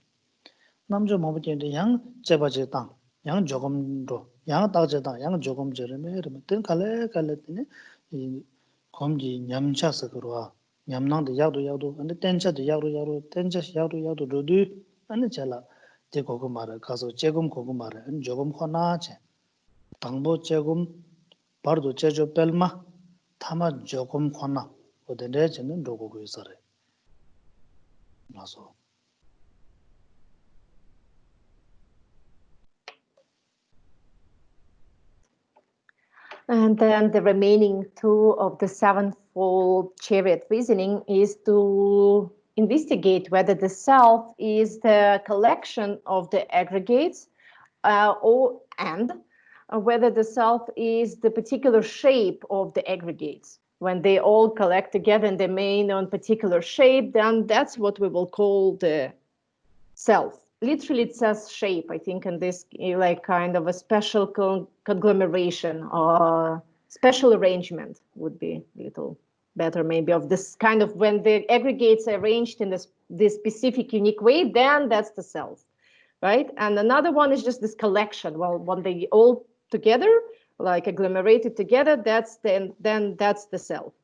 [SPEAKER 2] 남자 망보게 양 제바제 땅양 조금도 양 따제다 양 조금 저러면 이러면 뜬 갈래더니 이 검지 냠차서 그러와 냠낭도 야도 근데 땡차도 야도 땡차 야도 로도 아니 잘라 제 고거 말아 가서 제금 고거 말아 조금 화나지 당보 제금 바로도 제조 뺄마 타마 조금 화나 어딘데 저는 로고고 있어래 나서
[SPEAKER 1] And then the remaining two of the sevenfold chariot reasoning is to investigate whether the self is the collection of the aggregates and whether the self is the particular shape of the aggregates. When they all collect together and they remain on particular shape, then that's what we will call the self. Literally, it says shape, I think, in this like kind of a special conglomeration or special arrangement would be a little better, maybe, of this kind of when the aggregates are arranged in this specific, unique way, then that's the self, right? And another one is just this collection. Well, when they all together, like agglomerated together, then that's the self.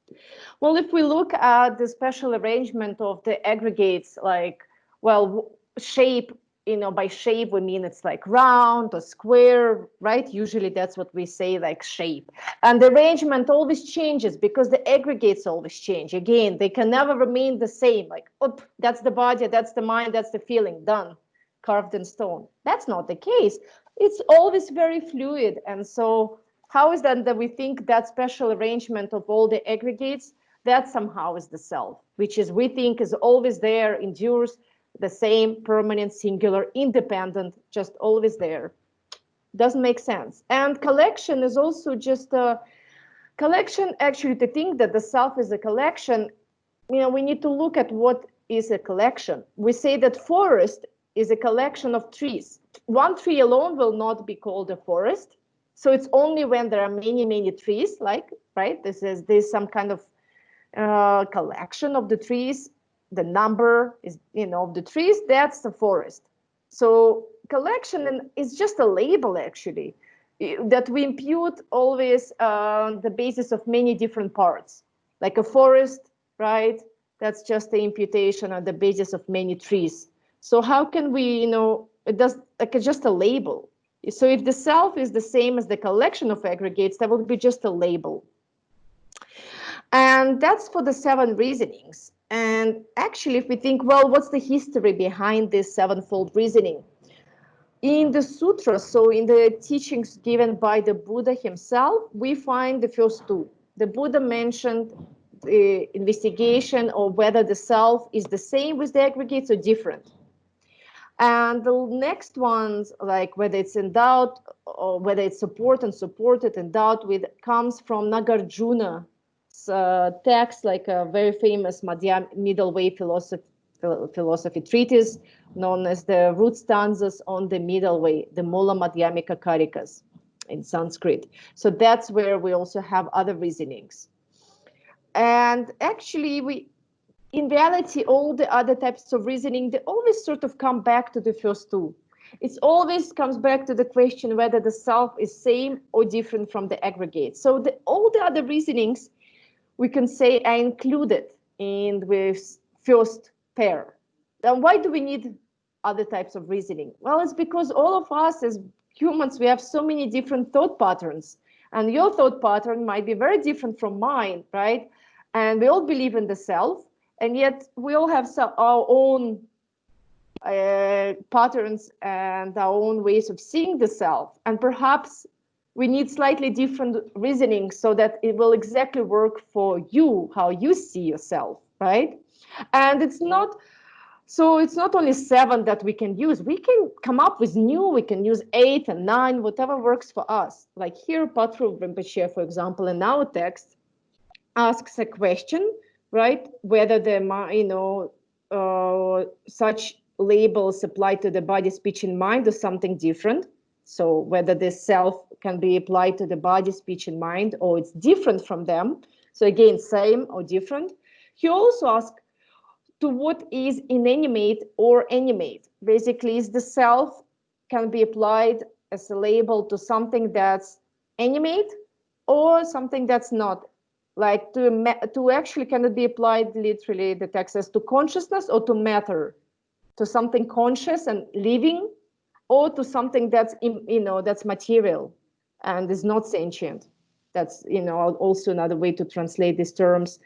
[SPEAKER 1] Well, if we look at the special arrangement of the aggregates, like, well, shape by shape, we mean it's like round or square, right? Usually that's what we say, like shape. And the arrangement always changes because the aggregates always change. Again, they can never remain the same. Like, oh, that's the body, that's the mind, that's the feeling, done, carved in stone. That's not the case. It's always very fluid. And so how is that we think that special arrangement of all the aggregates, that somehow is the self, which is we think is always there, endures, the same, permanent, singular, independent, just always there. Doesn't make sense. And collection is also just a collection. Actually, to think that the self is a collection, we need to look at what is a collection. We say that forest is a collection of trees. One tree alone will not be called a forest. So it's only when there are many, many trees, like, right? There's some kind of collection of the trees. The number is, of the trees, that's the forest. So collection is just a label, actually, that we impute always the basis of many different parts. Like a forest, right? That's just the imputation on the basis of many trees. So how can we, it does like just a label. So if the self is the same as the collection of aggregates, that would be just a label. And that's for the 7 reasonings. And actually, if we think, well, what's the history behind this 7-fold reasoning? In the sutras, so in the teachings given by the Buddha himself, we find the first 2. The Buddha mentioned the investigation of whether the self is the same with the aggregates or different. And the next ones, like whether it's endowed or whether it's supported, endowed with, comes from Nagarjuna. Text, like a very famous middle way philosophy treatise known as the root stanzas on the middle way, the Mula Madhyamika Karikas in Sanskrit. So that's where we also have other reasonings. And actually, in reality, all the other types of reasoning, they always sort of come back to the first 2. It always comes back to the question whether the self is same or different from the aggregate. So all the other reasonings, we can say, are included in the first pair. Then why do we need other types of reasoning? Well, it's because all of us as humans, we have so many different thought patterns. And your thought pattern might be very different from mine, right? And we all believe in the self, and yet we all have our own patterns and our own ways of seeing the self. And perhaps we need slightly different reasoning so that it will exactly work for you, how you see yourself, right? And it's not only 7 that we can use. We can come up with new, we can use 8 and 9, whatever works for us. Like here, Patrul Rinpoche, for example, in our text, asks a question, right? Whether such labels apply to the body, speech, and mind or something different. So whether the self can be applied to the body, speech, and mind, or it's different from them. So again, same or different. He also asks to what is inanimate or animate. Basically, is the self can be applied as a label to something that's animate or something that's not. Like to actually, can it be applied literally, the text says, to consciousness or to matter, to something conscious and living, or to something that's that's material and is not sentient. That's also another way to translate these terms.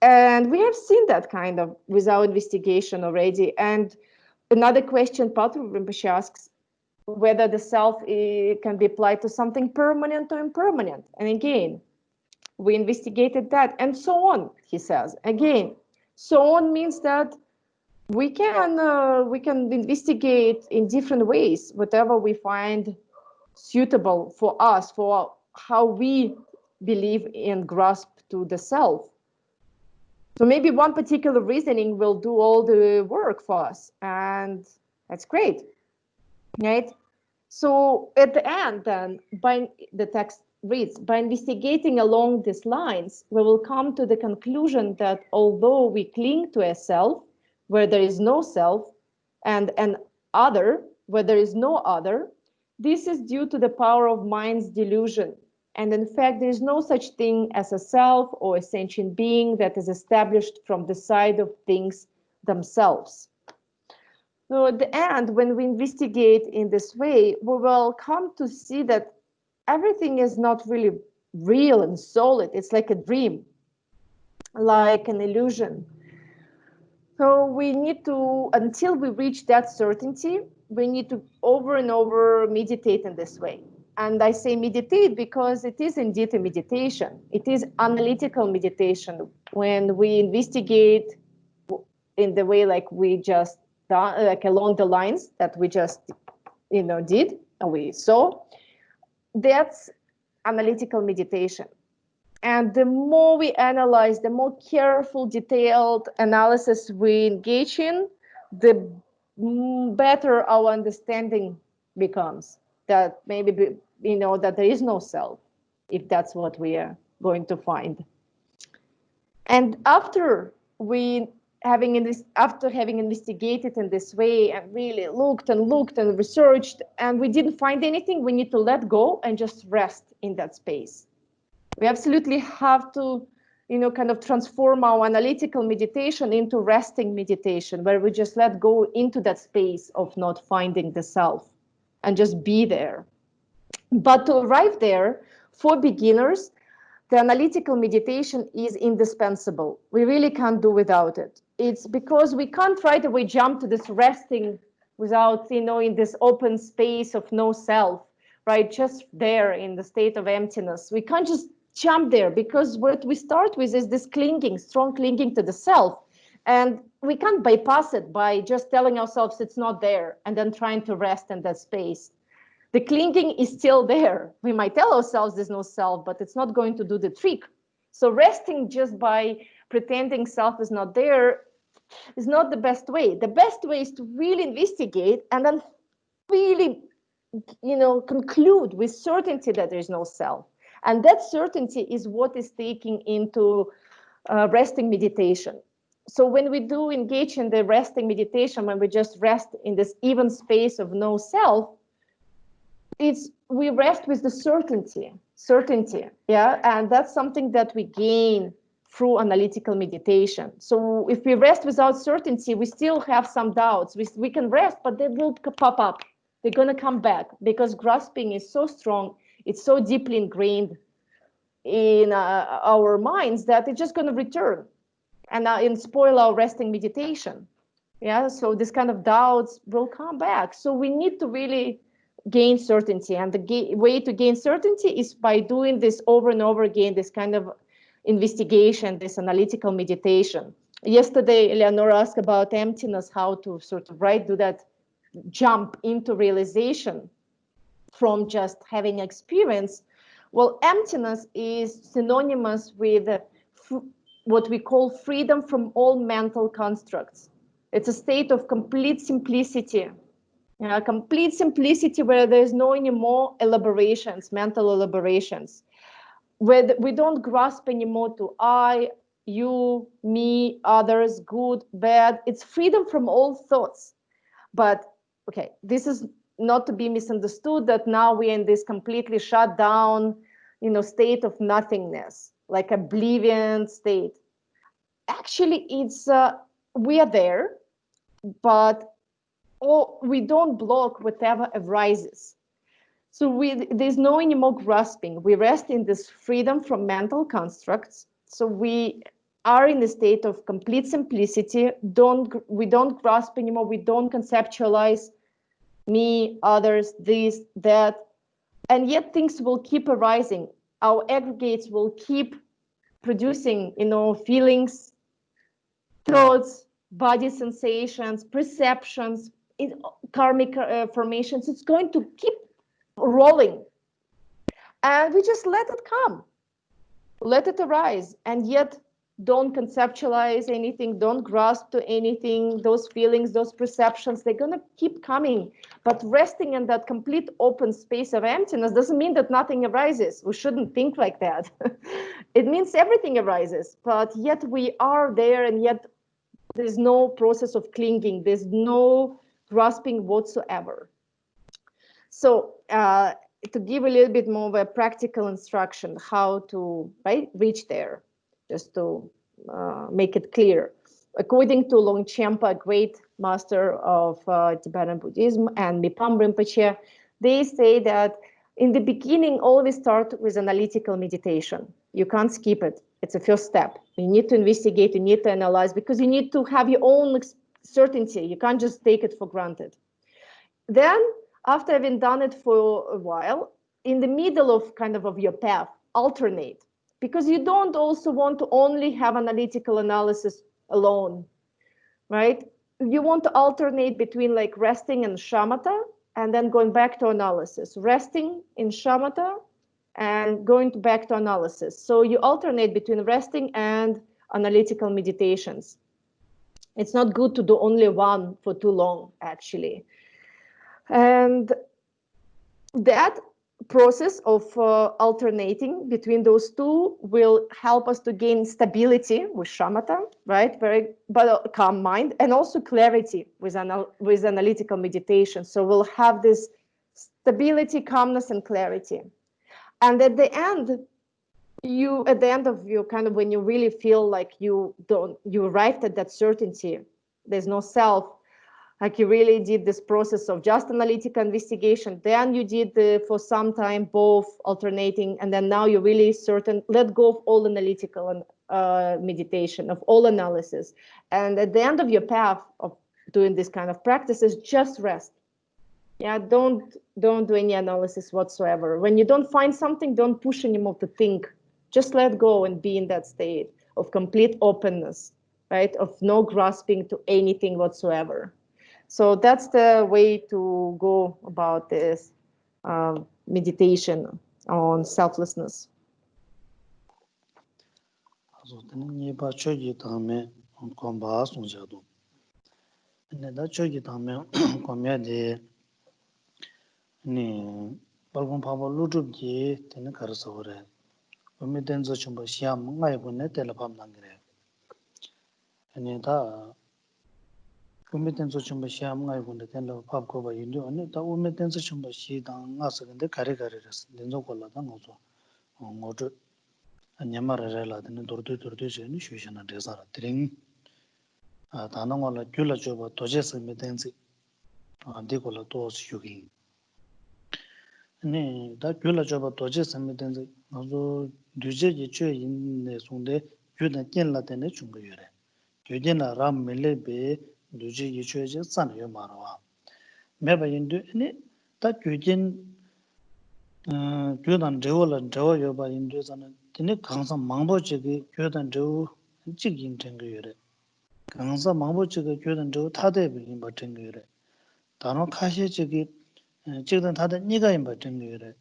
[SPEAKER 1] And we have seen that kind of with our investigation already. And another question Patrul Rinpoche asks, whether the self can be applied to something permanent or impermanent. And again, we investigated that, and so on, he says. Again, so on means that we can investigate in different ways whatever we find suitable for us, for how we believe and grasp to the self. So maybe one particular reasoning will do all the work for us, and that's great, right? So at the end, then, by the text reads, by investigating along these lines, we will come to the conclusion that although we cling to a self where there is no self, and an other where there is no other, this is due to the power of mind's delusion. And in fact, there is no such thing as a self or a sentient being that is established from the side of things themselves. So at the end, when we investigate in this way, we will come to see that everything is not really real and solid. It's like a dream, like an illusion. So we need to, until we reach that certainty, we need to over and over meditate in this way. And I say meditate because it is indeed a meditation. It is analytical meditation when we investigate in the way like we just done, like along the lines that we just did and we saw. That's analytical meditation. And the more we analyze, the more careful, detailed analysis we engage in, the better our understanding becomes. That maybe, that there is no self, if that's what we are going to find. And after having investigated in this way and really looked and researched, and we didn't find anything, we need to let go and just rest in that space. We absolutely have to, kind of transform our analytical meditation into resting meditation, where we just let go into that space of not finding the self and just be there. But to arrive there, for beginners, the analytical meditation is indispensable. We really can't do without it. It's because we can't right away jump to this resting without, in this open space of no self, right? Just there in the state of emptiness. We can't just jump there because what we start with is this clinging, strong clinging to the self. And we can't bypass it by just telling ourselves it's not there and then trying to rest in that space. The clinging is still there. We might tell ourselves there's no self, but it's not going to do the trick. So resting just by pretending self is not there is not the best way. The best way is to really investigate and then really, conclude with certainty that there's no self. And that certainty is what is taking into resting meditation. So when we do engage in the resting meditation, when we just rest in this even space of no self, we rest with the certainty, yeah, and that's something that we gain through analytical meditation. So if we rest without certainty, we still have some doubts. We can rest, but they will pop up. They're going to come back because grasping is so strong, it's so deeply ingrained in our minds that it's just going to return and spoil our resting meditation. Yeah, so this kind of doubts will come back. So we need to really gain certainty, and the way to gain certainty is by doing this over and over again, this kind of investigation, this analytical meditation. Yesterday, Eleonora asked about emptiness, how to sort of do that jump into realization from just having experience. Well, emptiness is synonymous with what we call freedom from all mental constructs. It's a state of complete simplicity. Complete simplicity where there's no anymore elaborations, mental elaborations, where we don't grasp anymore to I, you, me, others, good, bad. It's freedom from all thoughts. But okay, this is not to be misunderstood that now we're in this completely shut down, state of nothingness, like oblivion state. Actually, it's we are there, but we don't block whatever arises. So there's no anymore grasping. We rest in this freedom from mental constructs. So we are in a state of complete simplicity. We don't grasp anymore. We don't conceptualize me, others, this, that. And yet things will keep arising. Our aggregates will keep producing, feelings, thoughts, body sensations, perceptions, karmic formations. It's going to keep rolling, and we just let it come, let it arise, and yet don't conceptualize anything, don't grasp to anything. Those feelings, those perceptions, they're going to keep coming. But resting in that complete open space of emptiness doesn't mean that nothing arises. We shouldn't think like that. It means everything arises, but yet we are there, and yet there's no process of clinging, there's no grasping whatsoever. So to give a little bit more of a practical instruction how to reach there, just to make it clear. According to Longchenpa, a great master of Tibetan Buddhism, and Mipam Rinpoche, they say that in the beginning, always start with analytical meditation. You can't skip it. It's a first step. You need to investigate, you need to analyze, because you need to have your own certainty. You can't just take it for granted. Then, after having done it for a while, in the middle of your path, alternate, because you don't also want to only have analytical analysis alone, right? You want to alternate between like resting and shamatha and then going back to analysis, resting in shamatha and going back to analysis. So you alternate between resting and analytical meditations. It's not good to do only one for too long, actually. And that process of alternating between those two will help us to gain stability with shamatha, right? But a calm mind, and also clarity with analytical meditation. So we'll have this stability, calmness, and clarity. And at the end of your when you really feel like you arrived at that certainty, there's no self, like you really did this process of just analytical investigation, then you did for some time both alternating, and then now you're really certain, let go of all analytical and meditation, of all analysis. And at the end of your path of doing this kind of practices, just rest. Yeah, don't do any analysis whatsoever. When you don't find something, don't push anymore to think. Just let go and be in that state of complete openness, right? Of no grasping to anything whatsoever. So that's the way to go about this meditation on selflessness.
[SPEAKER 2] Umetenzo chumba sham ngai gunde tenlo pap ko ba yindu ane ta umetenzo chumba shi dang nga sagande kare res denzo kola da ngozo ngozo anyama re la den dordu je ni shushana de sara tring ta na ngola gyula choba toje se metenzi ande kola to shugi ne da gyula choba toje se metenzi ngozo duje ji chue yin ne sunde gyuda ken la den chunga yore gyudena ram mele be duji yichue san yo marwa meba yindu ni ta gyujin gyudan dewo yo ba yindu san tini gangsa mangbo chigi gyudan dewo jig yin tengu yore gangsa mangbo chigi gyudan dewo tade bi yin ba tengu yore dano kashi chigi jigdan tade niga yin ba tengu yore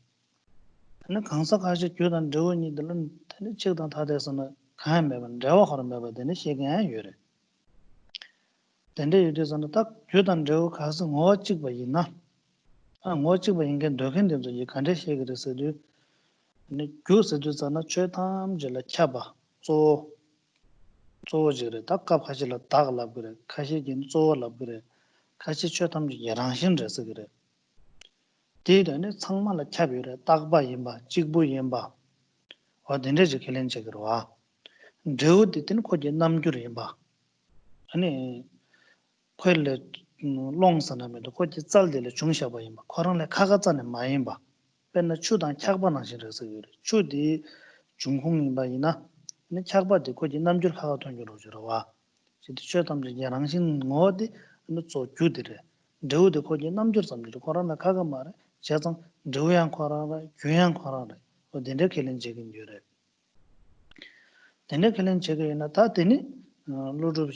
[SPEAKER 2] ni gangsa kashi gyudan dewo ni dalan tini jigdan tade sana kaya meba dewa khara meba tini shegen yore Tende yudhisana tak gyudan rewa khasa ngō chikba yinna. Ngō chikba yingan dōkhin dēmso yi kante shekiri sadhu. Gyu sadhu sana chwe tam jila chaba, tso jire, tak kap khashi la tak labgire, khashi gin tso labgire, khashi chwe tam yarangshin resa gire. Dēda tsangma la chab yore, takba yinba, chikbu yinba, wa dende ji kilen chekirwa. Rewa ditin koji namgyur yinba. Kwele longsana medo koji tsaldele chungshaba yinba, korangle kagatsane mayinba, penna chudan chakba nangshin resa yore, chudi chunghung yinba yina, chakba di koji namjur kaga tonjur ujirawa, chidi chutamzi yarangshin ngodi, tso gyudire, dewu di koji namjur samjiri, korangle kaga mara, chazang dewu yang korara, gyu yang korara, o dende kelen chegin yore. Dende kelen chegin yina, ta dini, lurub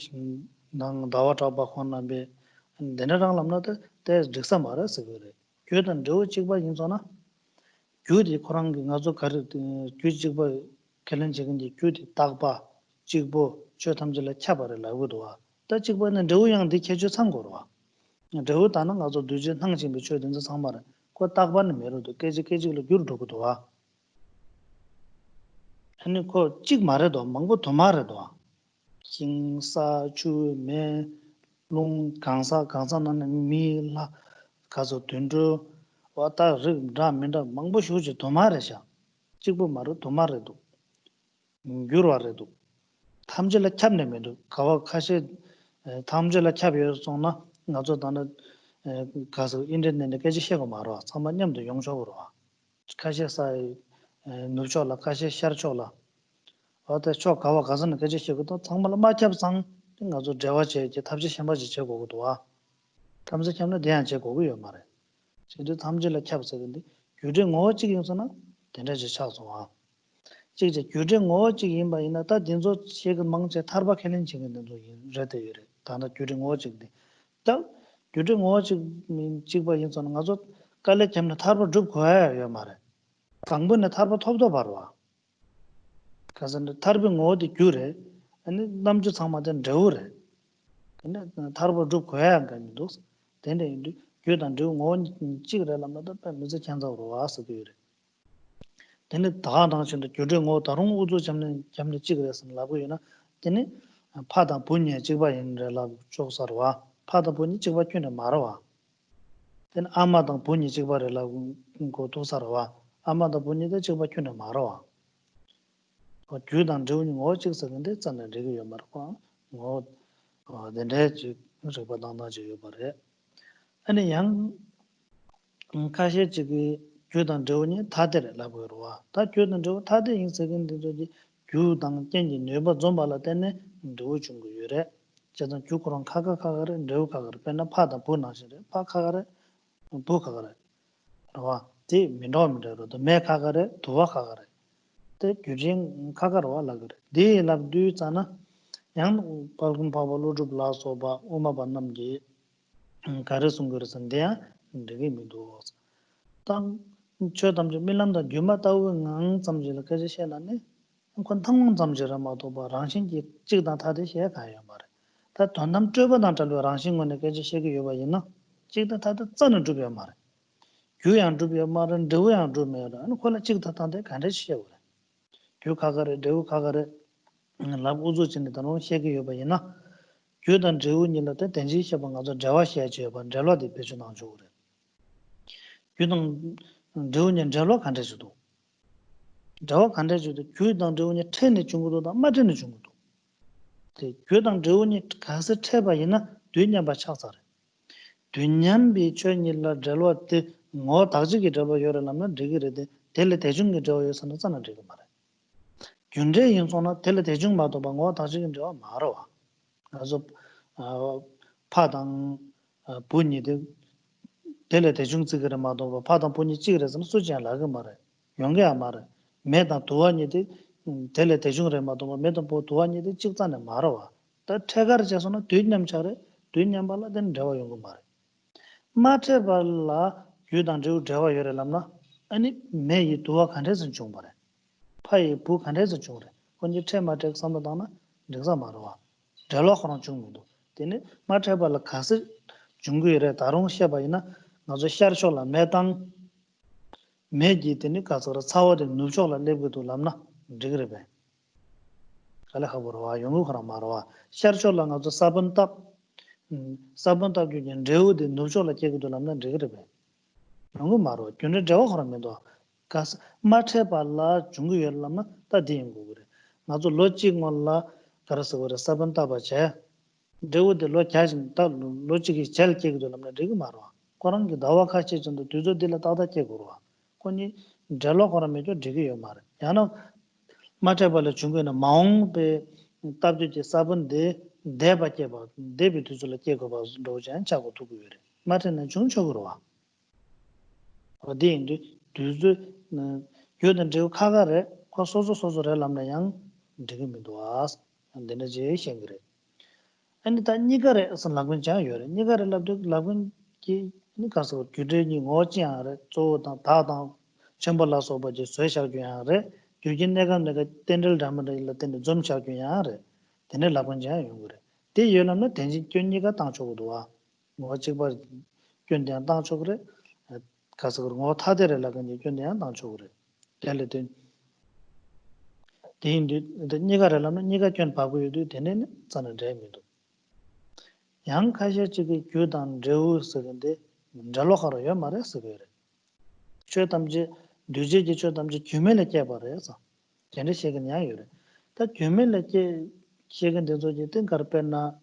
[SPEAKER 2] nang dawa chaba khonna be denarang lamna te riksa mara sigore gyudan dewa chikba yinsona gyudi korangi ngazo kari gyudi chikba kelen chigindi gyudi takba chikbo chö tamzila chabare la udwa ta chikba na dewa yang di kecho sangorwa dewa dana ngazo duje nangchimbe chö denza sangmara ko takba na merodo kechi lo gyur dhokudwa hani ko chik maredo mangbo tomare king sa chu me long gangsa nan mi la kazo tundro wata ra menda mangbo shuji tomare sha chikbo maru tomare do gyurwa re do tamjela chamne me do kawa khashe 탐절라 캡이었으나 나도 나는 가서 인터넷에 깨지 시고 말아. 사만님도 용적으로 와. 카시사이 누초라 카시 샤르초라. 어때 저 가와 가서는 깨지 시고도 정말 마캡상 나도 저와제 이제 탑지 შემ바지 제고도 와. 탐지 챔나 대한 제고고요 말해. 진짜 탐절라 캡서는데 규정 어찌경서나 된다지 차서 와. 이제 규정 어찌긴 바이나 다 딘조 시가 망제 타르바케는 지금도 저대요. 다나 규정 어찌인데 딱 규정 어찌 지바 인선은 가서 깔래 잼나 타르바 줍 거야 말해. 강분에 타르바 톱도 바로 와. 가서 타르비 어디 규래 아니 남주 상마된 저우래. 근데 타르바 줍 거야 간도 된데 규단 저 찍으라면도 무슨 chanza로 와서 그래. 근데 다 당신도 규정 다른 우주 잡는 찍으랬으면 라고요나. 근데 파다 본이 찍바 인라고 조사로 와. 파다 본이 찍바 균에 말아 then 아마도 본이 직바래라고 거 도사로와 아마도 본이도 직바 큐나 말아와 어 주단 저는 어직서는데 잖아 되게 말고 뭐 근데 저 받아나지 요바래 아니 양 가시 지기 주단 저는 다들라고 그러와 다 주단 저 다들 인생인데 저기 주당 땡지 네버 좀 발라 때네 도 중고 요래 저는 주고랑 카가카가를 너가가를 빼나 파다 보나시래 파카가를 보카가를 와 티 미노미더도 메카가레 도와카가레 때 규진 카가로와 라그레 디 랍두 있잖아 양 발금 바발로도 블라소바 오마반남기 가르송거선데야 되게 미도 땅 저담지 밀람다 규마타우 낭 잠지를 가지셔나네 건 탕문 잠지라마도 바 랑신기 찍다 타듯이 가요 말에 다 돈담 쪼바단 달로 랑신원에 가지시게 요바이나 찍다 타듯 쩌는 주변 말에 교양 주변 말은 더양 주변은 안 콜라 찍다 탄데 간다시요 교 가가래 더 가가래 라부조 진다노 시게 요바이나 교단 저운일라데 덴지 셔방 가서 자와시야 줘반 잘라디 베주나 줘래 교단 저운년 잘로 간다지도 저 간다지도 교단 저운이 텐의 중고도다 맞는 중고도 그 교단 저운이 가서 채바이나 뒤냐 바차서래 뒤냠비 촌일라 잘로때 뭐 다지기 잡아 요라나면 되게래데 텔레 대중게 저여서는 sana 되고 말해 균제 인소나 텔레 대중마도 방어 다지기 저 말아 그래서 파당 본이들 텔레 대중지그마도 파당 본이 찍으래서 수지 않라고 말해 용게 말해 매다 도안이들 텔레 대중레마도 매다 보 도안이들 찍잖아 말아 다 태가르져서는 뒤냠차래 뒤냠발라된 저와 용거 말해 마체발라 유단주 저와 요래람나 아니 매이 도와 간데선 좀 말해 파이 부 간데서 좀 그래 건지 체마적 삼다나 내가 말아 잘로하는 중도 되네 마체발라 가서 중국에 다른 시아바이나 나저 샤르쇼라 매당 매지 되네 가서 사워데 누쇼라 레브도 람나 지그레베 갈아 하버와 용우하라 말아 샤르쇼라 나저 사번탑 사번탑 중에 레우데 누쇼라 제고도 람나 지그레베 용우 말어 균에 저거 하면도 가서 마체발라 중국에 람나 따디고 그래 나저 로직 몰라 가서 그래 사번탑아제 레우데 로자진 딱 로직이 제일 제고도 람나 지그 말어 그런 게 나와 같이 좀 뒤져들라 따다게 그러와 कोनी जलो कोरा में जो डिगे यो मारे यानो माटे वाले चुंगे ना मांग पे तब जो साबन दे बचे बा दे भी तुझले के को बा दो जान चाको तुगु रे माटे ना चुंग छोगरो वा 어디 인도 두즈 요든 저 카가래 거 소소 래 람나 양 되게 미도아스 안 되는 제 생그래 아니 다 니가래 선 라군 자 요래 니가래 라군 기 ni kaso gyude ni ngo chian re zo da da chambala so ba je swe sha gyun re gyujin ne ga tendel dam de la ten zom cha gyun ya re tene la ban ja yu re de yo lam na den ji gyun ni ga tang cho do wa ngo chi ba gyun de tang cho re kaso ngo tha de re la ga ni gyun de tang cho re de le den de ni ga re lam ni ga gyun ba gu yu de ne zan de mi do yang ka she chi ge gyu dan reu se de 잘로하러 요 말했어 그래. 최담지 뉴제지 최담지 규면에 버려서. 전에 시간이야 요래. 다 규면에 시간 되서지 뜬 가르페나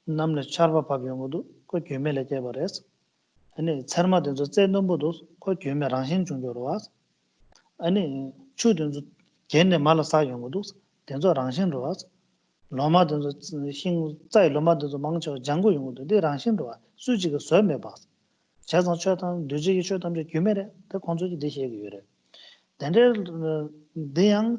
[SPEAKER 2] namne charba pabyomudu ko gyumele jebares ani charma denzo tsenombudu ko gyume rangshin chungyorwas ani chu denzo genne mala sayongudu denzo rangshin rowas loma denzo sing zai loma denzo mangcho jangu yongudu de rangshin rowa sujiga soyme bas chazang chotam duji chotam je gyumere de konjoji de shege yore dende deyang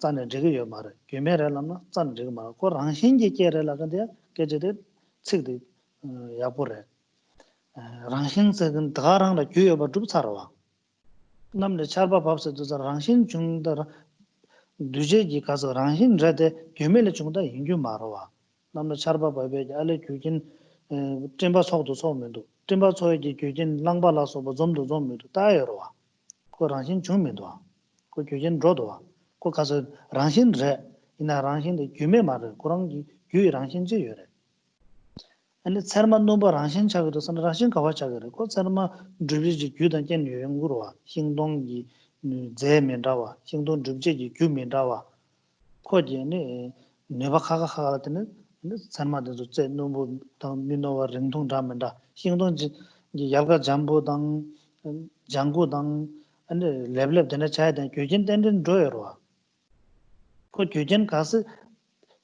[SPEAKER 2] zane zhige yo mara gyumere lamna zane zhige mara ko rangshin je kere la gande kejede tsikde yapore rangshin tsagan dharang la gyuyo ba dhub sarwa namne charba babse dhuza rangshin chungda duje ji kaso rangshin rade gyumele chungda yingyu marwa namne charba babe ale gyujin timba sokdo somendo timba soye ji gyujin langba la soba zomdo zomendo tayorwa ko rangshin chungmendo ko gyujin rodwa ko kaso rangshin re ina rangshin de gyume mara kurang gyuy rangshin je yore and sarma nomba rangshin chagro san rangshin kawa chagre ko sarma dribji ji gyudan ken yengurwa hingdong gi ze mendawa hingdong dribji ji gyu mendawa ko je ne neba khaga khaga tene sarma de ze nombo tang minowa ringdong damenda hingdong ji yalga jambo dang jangu dang and level de na chai den gyujin den droyerwa ko gyujin gas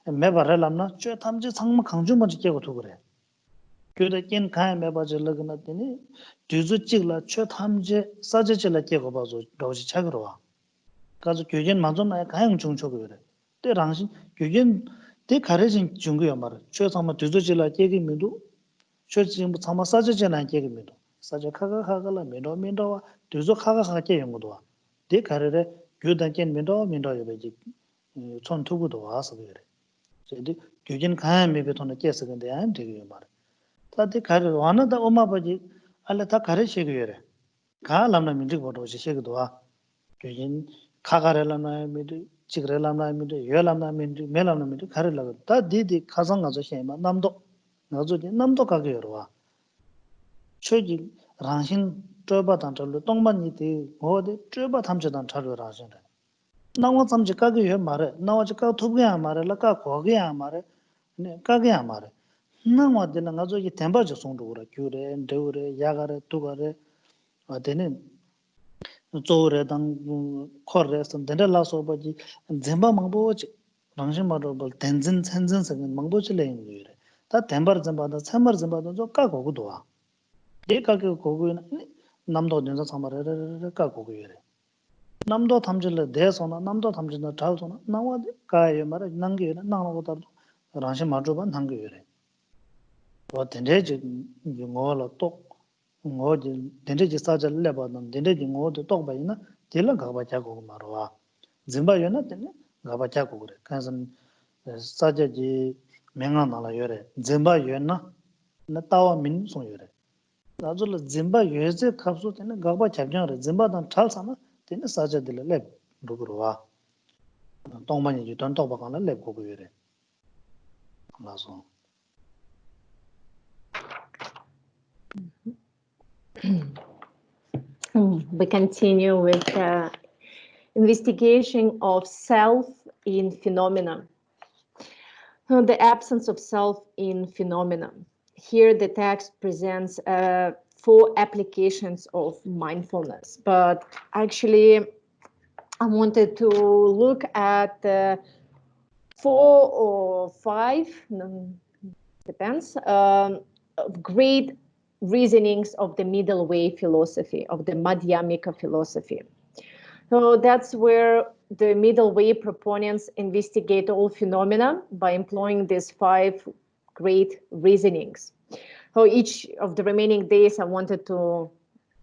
[SPEAKER 2] mebare lamna chö tamji sangma khangju ma ji kego to kore 교대 낀 가야매 봐줄러그나 되니 뒤주 찍라 최탐제 사제질라 깨고 봐줘 로지 차그러 와 가서 교견 만좀 나야 가양 중초고 그래 때 당신 교견 때 가르진 중고야 말 최상마 뒤주질라 깨기면도 최지금 참마 사제질라 깨기면도 사제 카가카가라 메노 뒤주 카가카 깨용도 와때 가르래 교단 깬 면도 여베지 촌 투구도 와서 그래 저기 교견 가야매 베톤에 깨서 근데 안 되게 말 ताते खारे वाना दा ओमा बजी अल्ला ता खारे शेगे यरे का लामना मिंdik बोdo शेगे दोआ क्यों खागारे लामना मिंdik चिगरे लामना मिंdik ये लामना मिंdik मे लामना मिंdik खारे लगा ता दीदी खाजंग गाजो शेमा नामदो गाजो दे नामदो कागे यरवा छोजी रांशिन ट्रोबा तांटलो तोंगबानी ते गोदे ट्रोबा थामजे तां थारो राशिन नावा समझ कागे ये मारे नावा ज का थुगे मारे लका खोगे मारे ने कागे मारे 나와 되는 가서 이 템바죠 송도라 규레 데우레 야가레 두가레 어데는 조레 당 코레스 데라라서 버지 젬바 망보지 당신 말로 볼 텐진 천진성 망보지 레인 거래 다 템버 젬바다 참머 젬바도 저 까고도 와 얘가게 고고는 남도 된서 참마레 까고고 이래 남도 탐질레 대소나 남도 탐질나 잘소나 나와 가에 말에 난게는 나오고도 랑시 마주반 한게 이래 dendeji ngola tok ngoji dendeji sajal leba nam dendeji ngodo tok ba ina tela gaba cha ko marwa zimba yona tene gaba cha ko re kansan sajaji menga nala yore zimba yona na tawa min so yore azul zimba yeze khapsu tene gaba cha jang re zimba dan thal sama tene sajadile leb rugurwa tongmani ji ton tok ba kana leb ko yore laso
[SPEAKER 1] We continue with investigation of self in phenomena. The absence of self in phenomena. Here the text presents 4 applications of mindfulness, but actually I wanted to look at 4 or 5, depends, great reasonings of the middle way philosophy, of the Madhyamika philosophy. So that's where the middle way proponents investigate all phenomena by employing these 5 great reasonings. So each of the remaining days I wanted to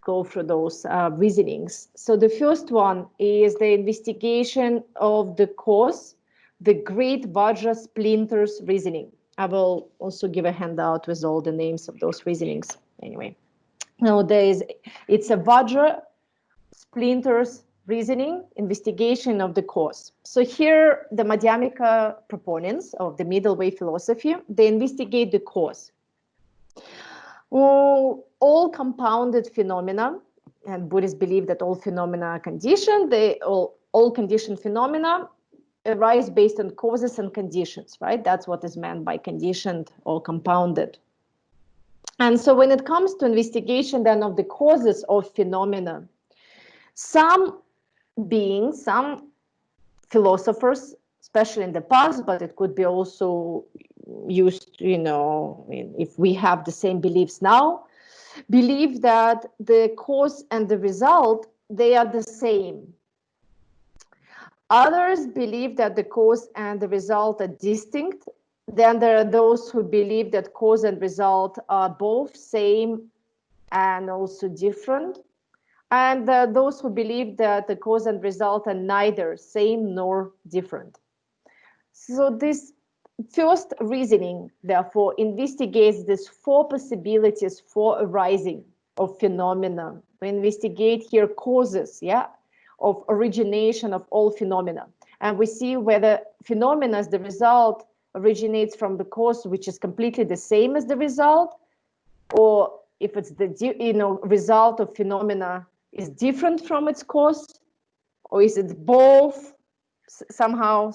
[SPEAKER 1] go through those reasonings. So the first one is the investigation of the cause, the great Vajra splinters reasoning. I will also give a handout with all the names of those reasonings. Anyway, now it's a Vajra splinters reasoning, investigation of the cause. So here the Madhyamika proponents of the middle way philosophy, they investigate the cause. All compounded phenomena, and Buddhists believe that all phenomena are conditioned, all conditioned phenomena arise based on causes and conditions, right? That's what is meant by conditioned or compounded. And so when it comes to investigation then of the causes of phenomena, some beings, some philosophers, especially in the past, but it could be also used, if we have the same beliefs now, believe that the cause and the result, they are the same. Others believe that the cause and the result are distinct. Then there are those who believe that cause and result are both same and also different. And those who believe that the cause and result are neither same nor different. So this first reasoning, therefore, investigates these four possibilities for arising of phenomena. We investigate here causes, of origination of all phenomena. And we see whether phenomena as the result originates from the cause, which is completely the same as the result, or if it's the result of phenomena is different from its cause, or is it both somehow,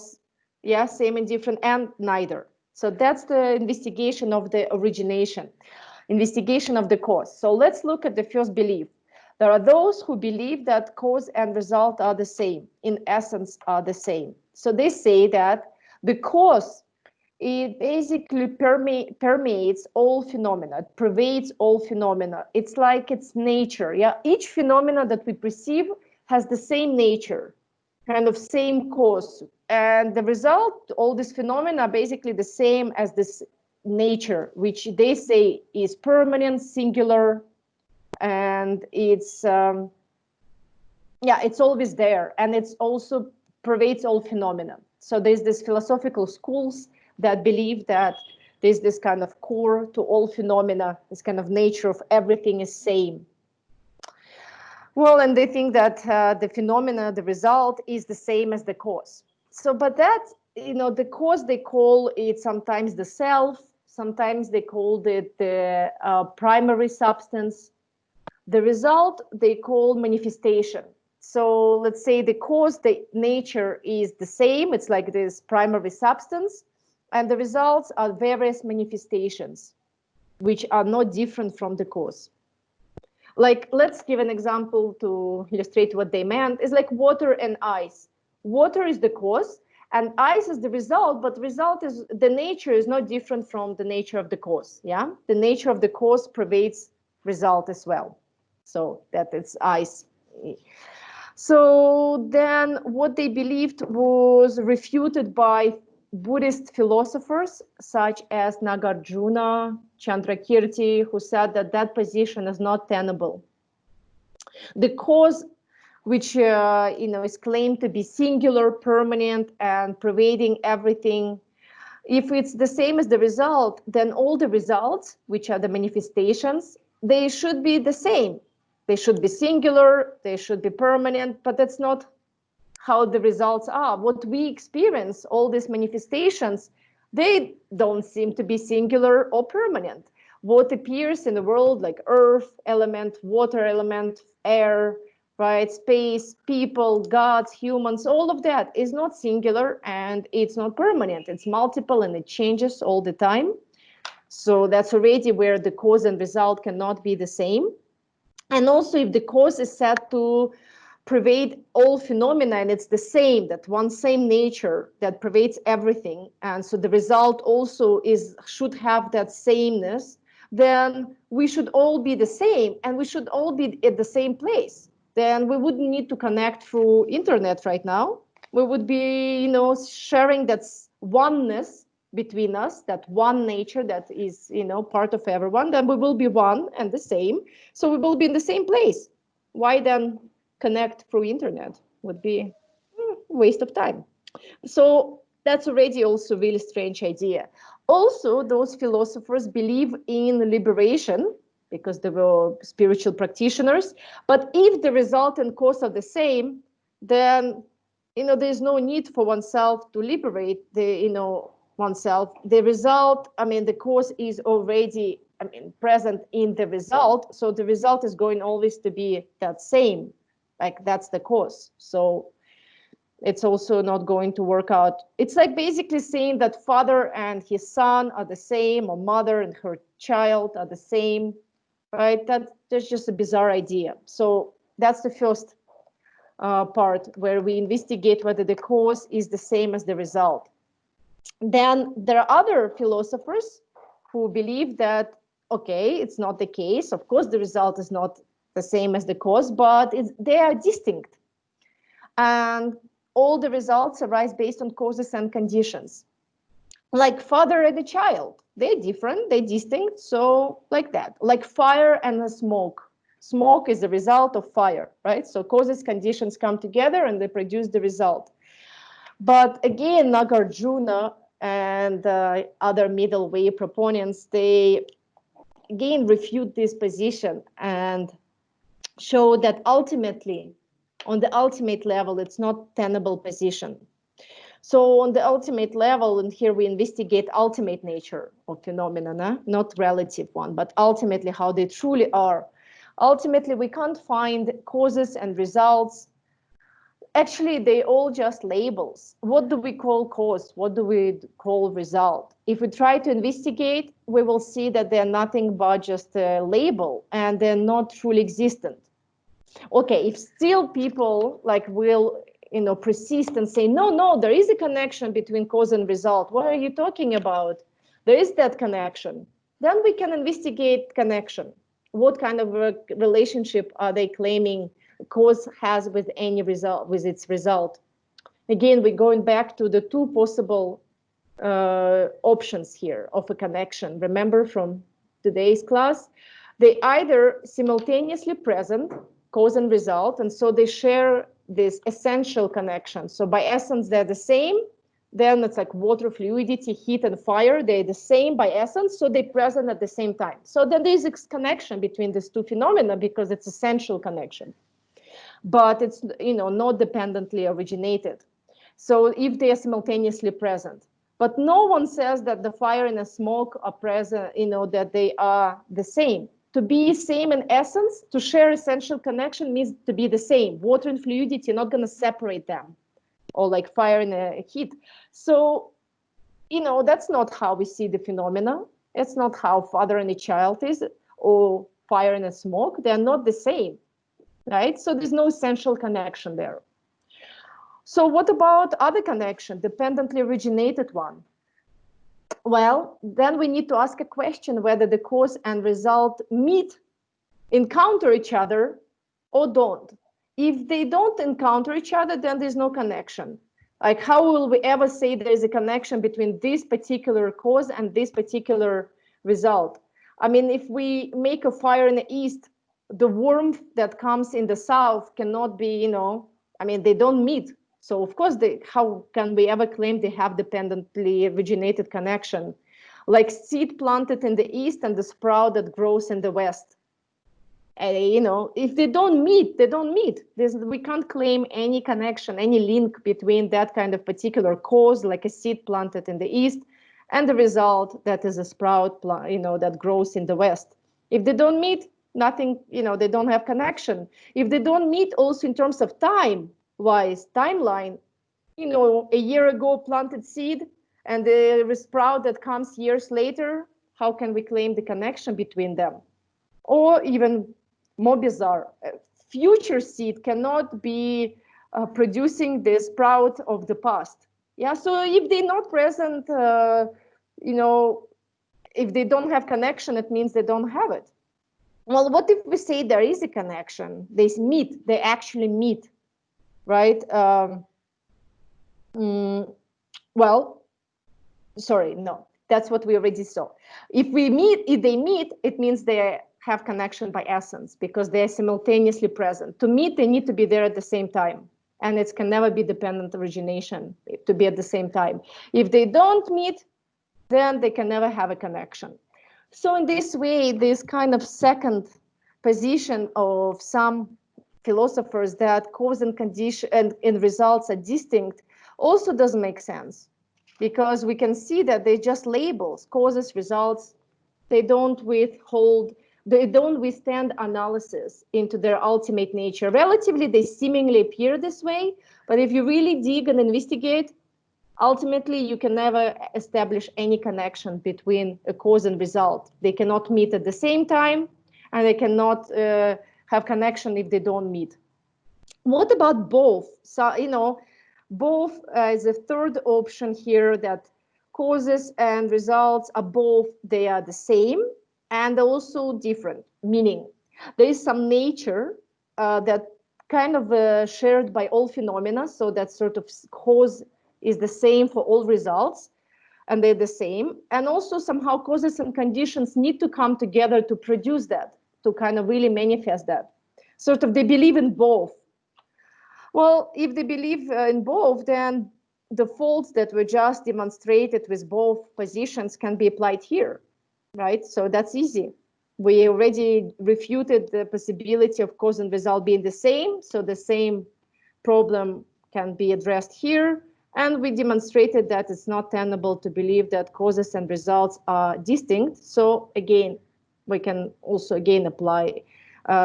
[SPEAKER 1] same and different, and neither. So that's the investigation of the origination, investigation of the cause. So let's look at the first belief. There are those who believe that cause and result are the same, in essence are the same. So they say that the cause, it basically permeates all phenomena, it pervades all phenomena. It's like it's nature, Each phenomena that we perceive has the same nature, kind of same cause. And the result, all these phenomena are basically the same as this nature, which they say is permanent, singular, and it's it's always there, and it's also pervades all phenomena. So there's this philosophical schools that believe that there's this kind of core to all phenomena, this kind of nature of everything is same. Well, and they think that the phenomena, the result, is the same as the cause. So, but that, the cause, they call it sometimes the self, sometimes they called it the primary substance. The result, they call manifestation. So let's say the cause, the nature is the same. It's like this primary substance. And the results are various manifestations, which are not different from the cause. Like, let's give an example to illustrate what they meant. It's like water and ice. Water is the cause, and ice is the result, but the nature is not different from the nature of the cause, The nature of the cause pervades result as well. So that it's ice. So then what they believed was refuted by Buddhist philosophers such as Nagarjuna, Chandrakirti, who said that that position is not tenable. The cause, which is claimed to be singular, permanent, and pervading everything, if it's the same as the result, then all the results, which are the manifestations, they should be the same. They should be singular, they should be permanent, but that's not how the results are. What we experience, all these manifestations, they don't seem to be singular or permanent. What appears in the world, like earth element, water element, air, right, space, people, gods, humans, all of that is not singular and it's not permanent. It's multiple and it changes all the time. So that's already where the cause and result cannot be the same. And also if the cause is said to pervade all phenomena and it's the same, that one same nature that pervades everything, and so the result also should have that sameness, then we should all be the same and we should all be at the same place. Then we wouldn't need to connect through internet right now. We would be, sharing that oneness between us, that one nature that is, part of everyone. Then we will be one and the same. So we will be in the same place. Why then connect through internet? Would be a waste of time. So that's already also a really strange idea. Also, those philosophers believe in liberation because they were spiritual practitioners. But if the result and cause are the same, then there's no need for oneself to liberate oneself. The result, the cause is already present in the result. So the result is going always to be that same, like that's the cause. So It's also not going to work out. It's like basically saying that father and his son are the same, or mother and her child are the same, right? That's just a bizarre idea. So that's the first part, where we investigate whether the cause is the same as the result. Then there are other philosophers who believe that, okay, it's not the case. Of course, the result is not the same as the cause, but they are distinct. And all the results arise based on causes and conditions. Like father and a child, they're different, they're distinct, so like that. Like fire and a smoke. Smoke is the result of fire, right? So causes, conditions come together and they produce the result. But again, Nagarjuna and other middle way proponents, they again refute this position and show that ultimately, on the ultimate level, it's not tenable position. So on the ultimate level, and here we investigate ultimate nature of phenomena, not relative one, but ultimately how they truly are. Ultimately, we can't find causes and results. Actually, they all just labels. What do we call cause? What do we call result? If we try to investigate, we will see that they're nothing but just a label, and they're not truly existent. Okay, if still people like will persist and say, no, there is a connection between cause and result. What are you talking about? There is that connection. Then we can investigate connection. What kind of a relationship are they claiming cause has with any result, with its result? Again, we're going back to the two possible options here of a connection. Remember from today's class, they either simultaneously present, cause and result, and so they share this essential connection. So by essence, they're the same. Then it's like water, fluidity, heat, and fire. They're the same by essence, so they're present at the same time. So then there's a connection between these two phenomena because it's essential connection. But it's not dependently originated. So if they are simultaneously present. But no one says that the fire and the smoke are present, that they are the same. To be same in essence, to share essential connection means to be the same. Water and fluidity, you're not going to separate them, or like fire and heat. So, that's not how we see the phenomena. It's not how father and a child is, or fire and a smoke. They're not the same, right? So there's no essential connection there. So what about other connection, dependently originated one? Well, then we need to ask a question whether the cause and result meet, encounter each other, or don't. If they don't encounter each other, then there's no connection. Like, how will we ever say there's a connection between this particular cause and this particular result? I mean, if we make a fire in the east, the warmth that comes in the south cannot be, they don't meet. So of course, how can we ever claim they have dependently originated connection? Like seed planted in the east and the sprout that grows in the west. If they don't meet, they don't meet. We can't claim any connection, any link between that kind of particular cause, like a seed planted in the east, and the result that is a sprout, that grows in the west. If they don't meet, nothing, they don't have connection. If they don't meet also in terms of time-wise, timeline, a year ago planted seed and the sprout that comes years later, how can we claim the connection between them? Or even more bizarre, future seed cannot be producing the sprout of the past. Yeah, so if they're not present, if they don't have connection, it means they don't have it. Well, what if we say there is a connection? They meet, they actually meet, right? Well, sorry, no, that's what we already saw. If they meet, it means they have connection by essence because they are simultaneously present. To meet, they need to be there at the same time. And it can never be dependent origination to be at the same time. If they don't meet, then they can never have a connection. So in this way, this kind of second position of some philosophers that cause and condition and results are distinct also doesn't make sense, because we can see that they just labels, causes, results. They don't withhold They don't withstand analysis into their ultimate nature. Relatively, they seemingly appear this way, but if you really dig and investigate, ultimately, you can never establish any connection between a cause and result. They cannot meet at the same time, and they cannot have connection if they don't meet. What about both? So, both is a third option here, that causes and results are both, they are the same and also different, meaning there is some nature that kind of shared by all phenomena, so that sort of cause is the same for all results, and they're the same. And also somehow causes and conditions need to come together to produce that, to kind of really manifest that. Sort of they believe in both. Well, if they believe in both, then the faults that were just demonstrated with both positions can be applied here, right? So that's easy. We already refuted the possibility of cause and result being the same, so the same problem can be addressed here. And we demonstrated that it's not tenable to believe that causes and results are distinct. So again, we can also again apply,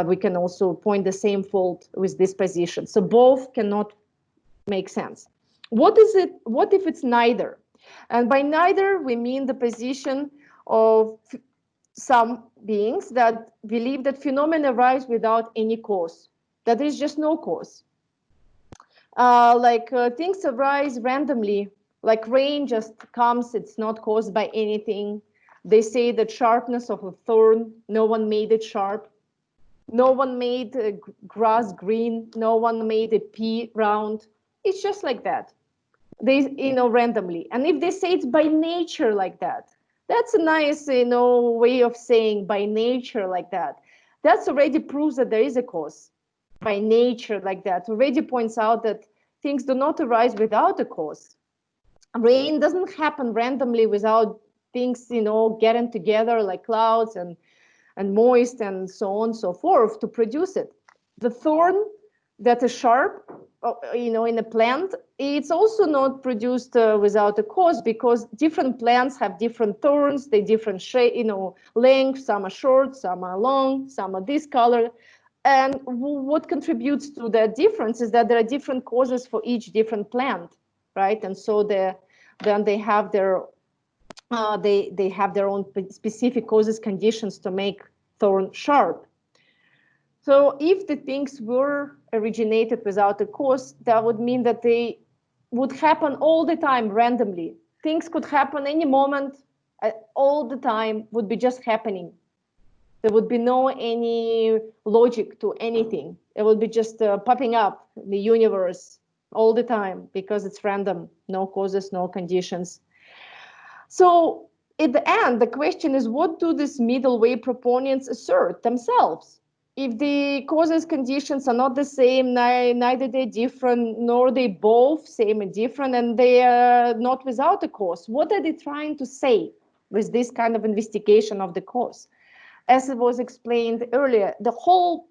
[SPEAKER 1] we can also point the same fault with this position. So both cannot make sense. What is it? What if it's neither? And by neither, we mean the position of some beings that believe that phenomena arise without any cause, that there is just no cause. Things arise randomly, like rain just comes, it's not caused by anything. They say the sharpness of a thorn, no one made it sharp. No one made grass green, no one made a pea round. It's just like that. They, randomly. And if they say it's by nature like that, that's a nice, way of saying by nature like that. That's already proves that there is a cause. By nature like that already points out that things do not arise without a cause. Rain doesn't happen randomly without things, getting together like clouds and moist and so on and so forth to produce it. The thorn that is sharp, in a plant, it's also not produced without a cause, because different plants have different thorns, they different shape, length, some are short, some are long, some are this color. And what contributes to that difference is that there are different causes for each different plant, right? And so then they have their they have their own specific causes, conditions to make thorn sharp. So if the things were originated without a cause, that would mean that they would happen all the time randomly. Things could happen any moment, all the time, would be just happening. There would be no any logic to anything. It would be just popping up in the universe all the time because it's random, no causes, no conditions. So at the end, the question is, what do these middle way proponents assert themselves? If the causes conditions are not the same, neither they're different, nor they both same and different, and they are not without a cause, what are they trying to say with this kind of investigation of the cause? As it was explained earlier, the whole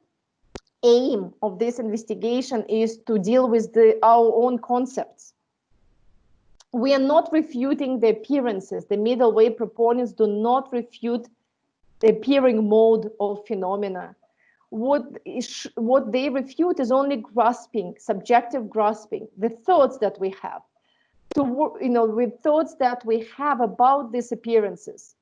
[SPEAKER 1] aim of this investigation is to deal with our own concepts. We are not refuting the appearances. The middle way proponents do not refute the appearing mode of phenomena. What they refute is only grasping, subjective grasping, the thoughts that we have, with thoughts that we have about these appearances.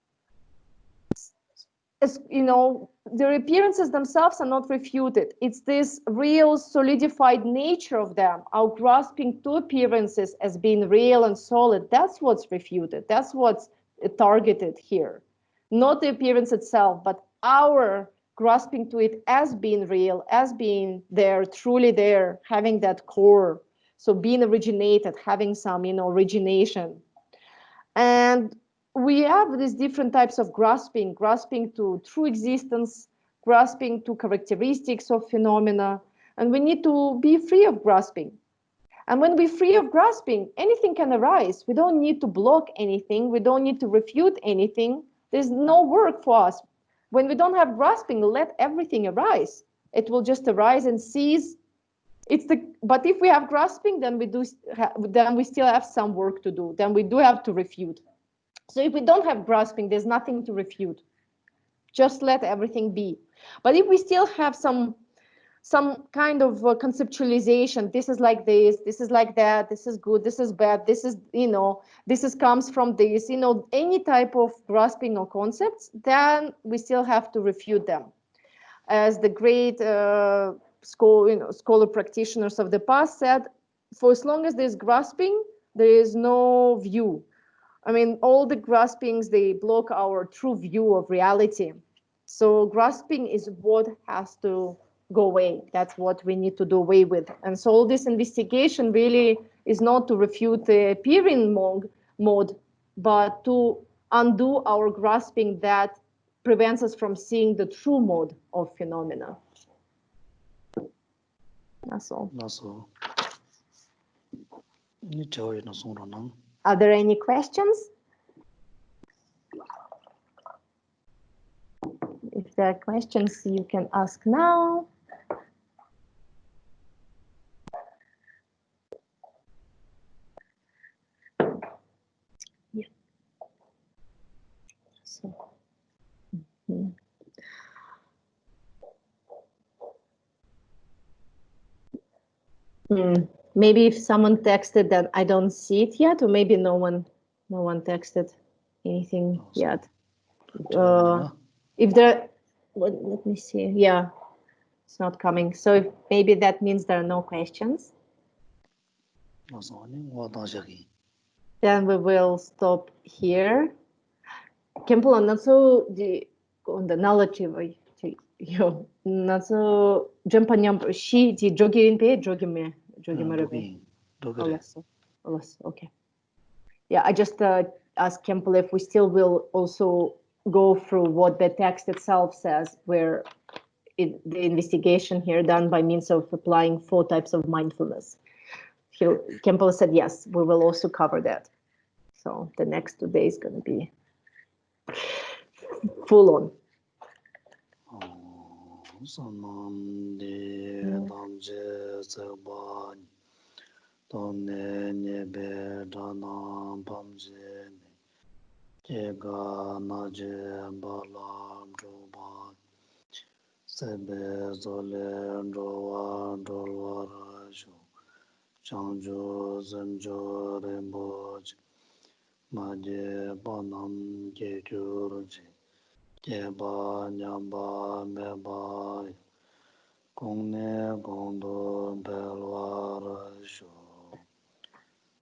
[SPEAKER 1] Their appearances themselves are not refuted. It's this real solidified nature of them, our grasping to appearances as being real and solid. That's what's refuted. That's what's targeted here. Not the appearance itself, but our grasping to it as being real, as being there, truly there, having that core. So being originated, having some, origination. And we have these different types of grasping to true existence, grasping to characteristics of phenomena, and we need to be free of grasping. And when we're free of grasping, anything can arise. We don't need to block anything. We don't need to refute anything. There's no work for us. When we don't have grasping, let everything arise. It will just arise and cease. But if we have grasping, then we still have some work to do. Then we do have to refute. So if we don't have grasping, there's nothing to refute. Just let everything be. But if we still have some kind of conceptualization, this is like this is like that, this is good, this is bad, this is, this is comes from this, any type of grasping or concepts, then we still have to refute them. As the great scholar practitioners of the past said, for as long as there's grasping, there is no view. I mean, all the graspings, they block our true view of reality. So grasping is what has to go away. That's what we need to do away with. And so all this investigation really is not to refute the appearing mode, but to undo our grasping that prevents us from seeing the true mode of phenomena. That's all. Are there any questions? If there are questions, you can ask now. Yeah. So, maybe if someone texted, then I don't see it yet, or maybe no one texted anything yet. If there, let me see. Yeah, it's not coming. So maybe that means there are no questions. Then we will stop here. Khenpo not so on the knowledge yo not so jumpanyam she the jogging pe jogging okay. Yeah, I just asked Khenpo if we still will also go through what the text itself says, where the investigation here done by means of applying 4 types of mindfulness. Khenpo said yes, we will also cover that. So the next 2 days is going to be full on.
[SPEAKER 2] Changju Zemjo Rinpoche Maje Banam Gekyurji Jeba Nyamba Meba Kongne Gondo Belwara Shu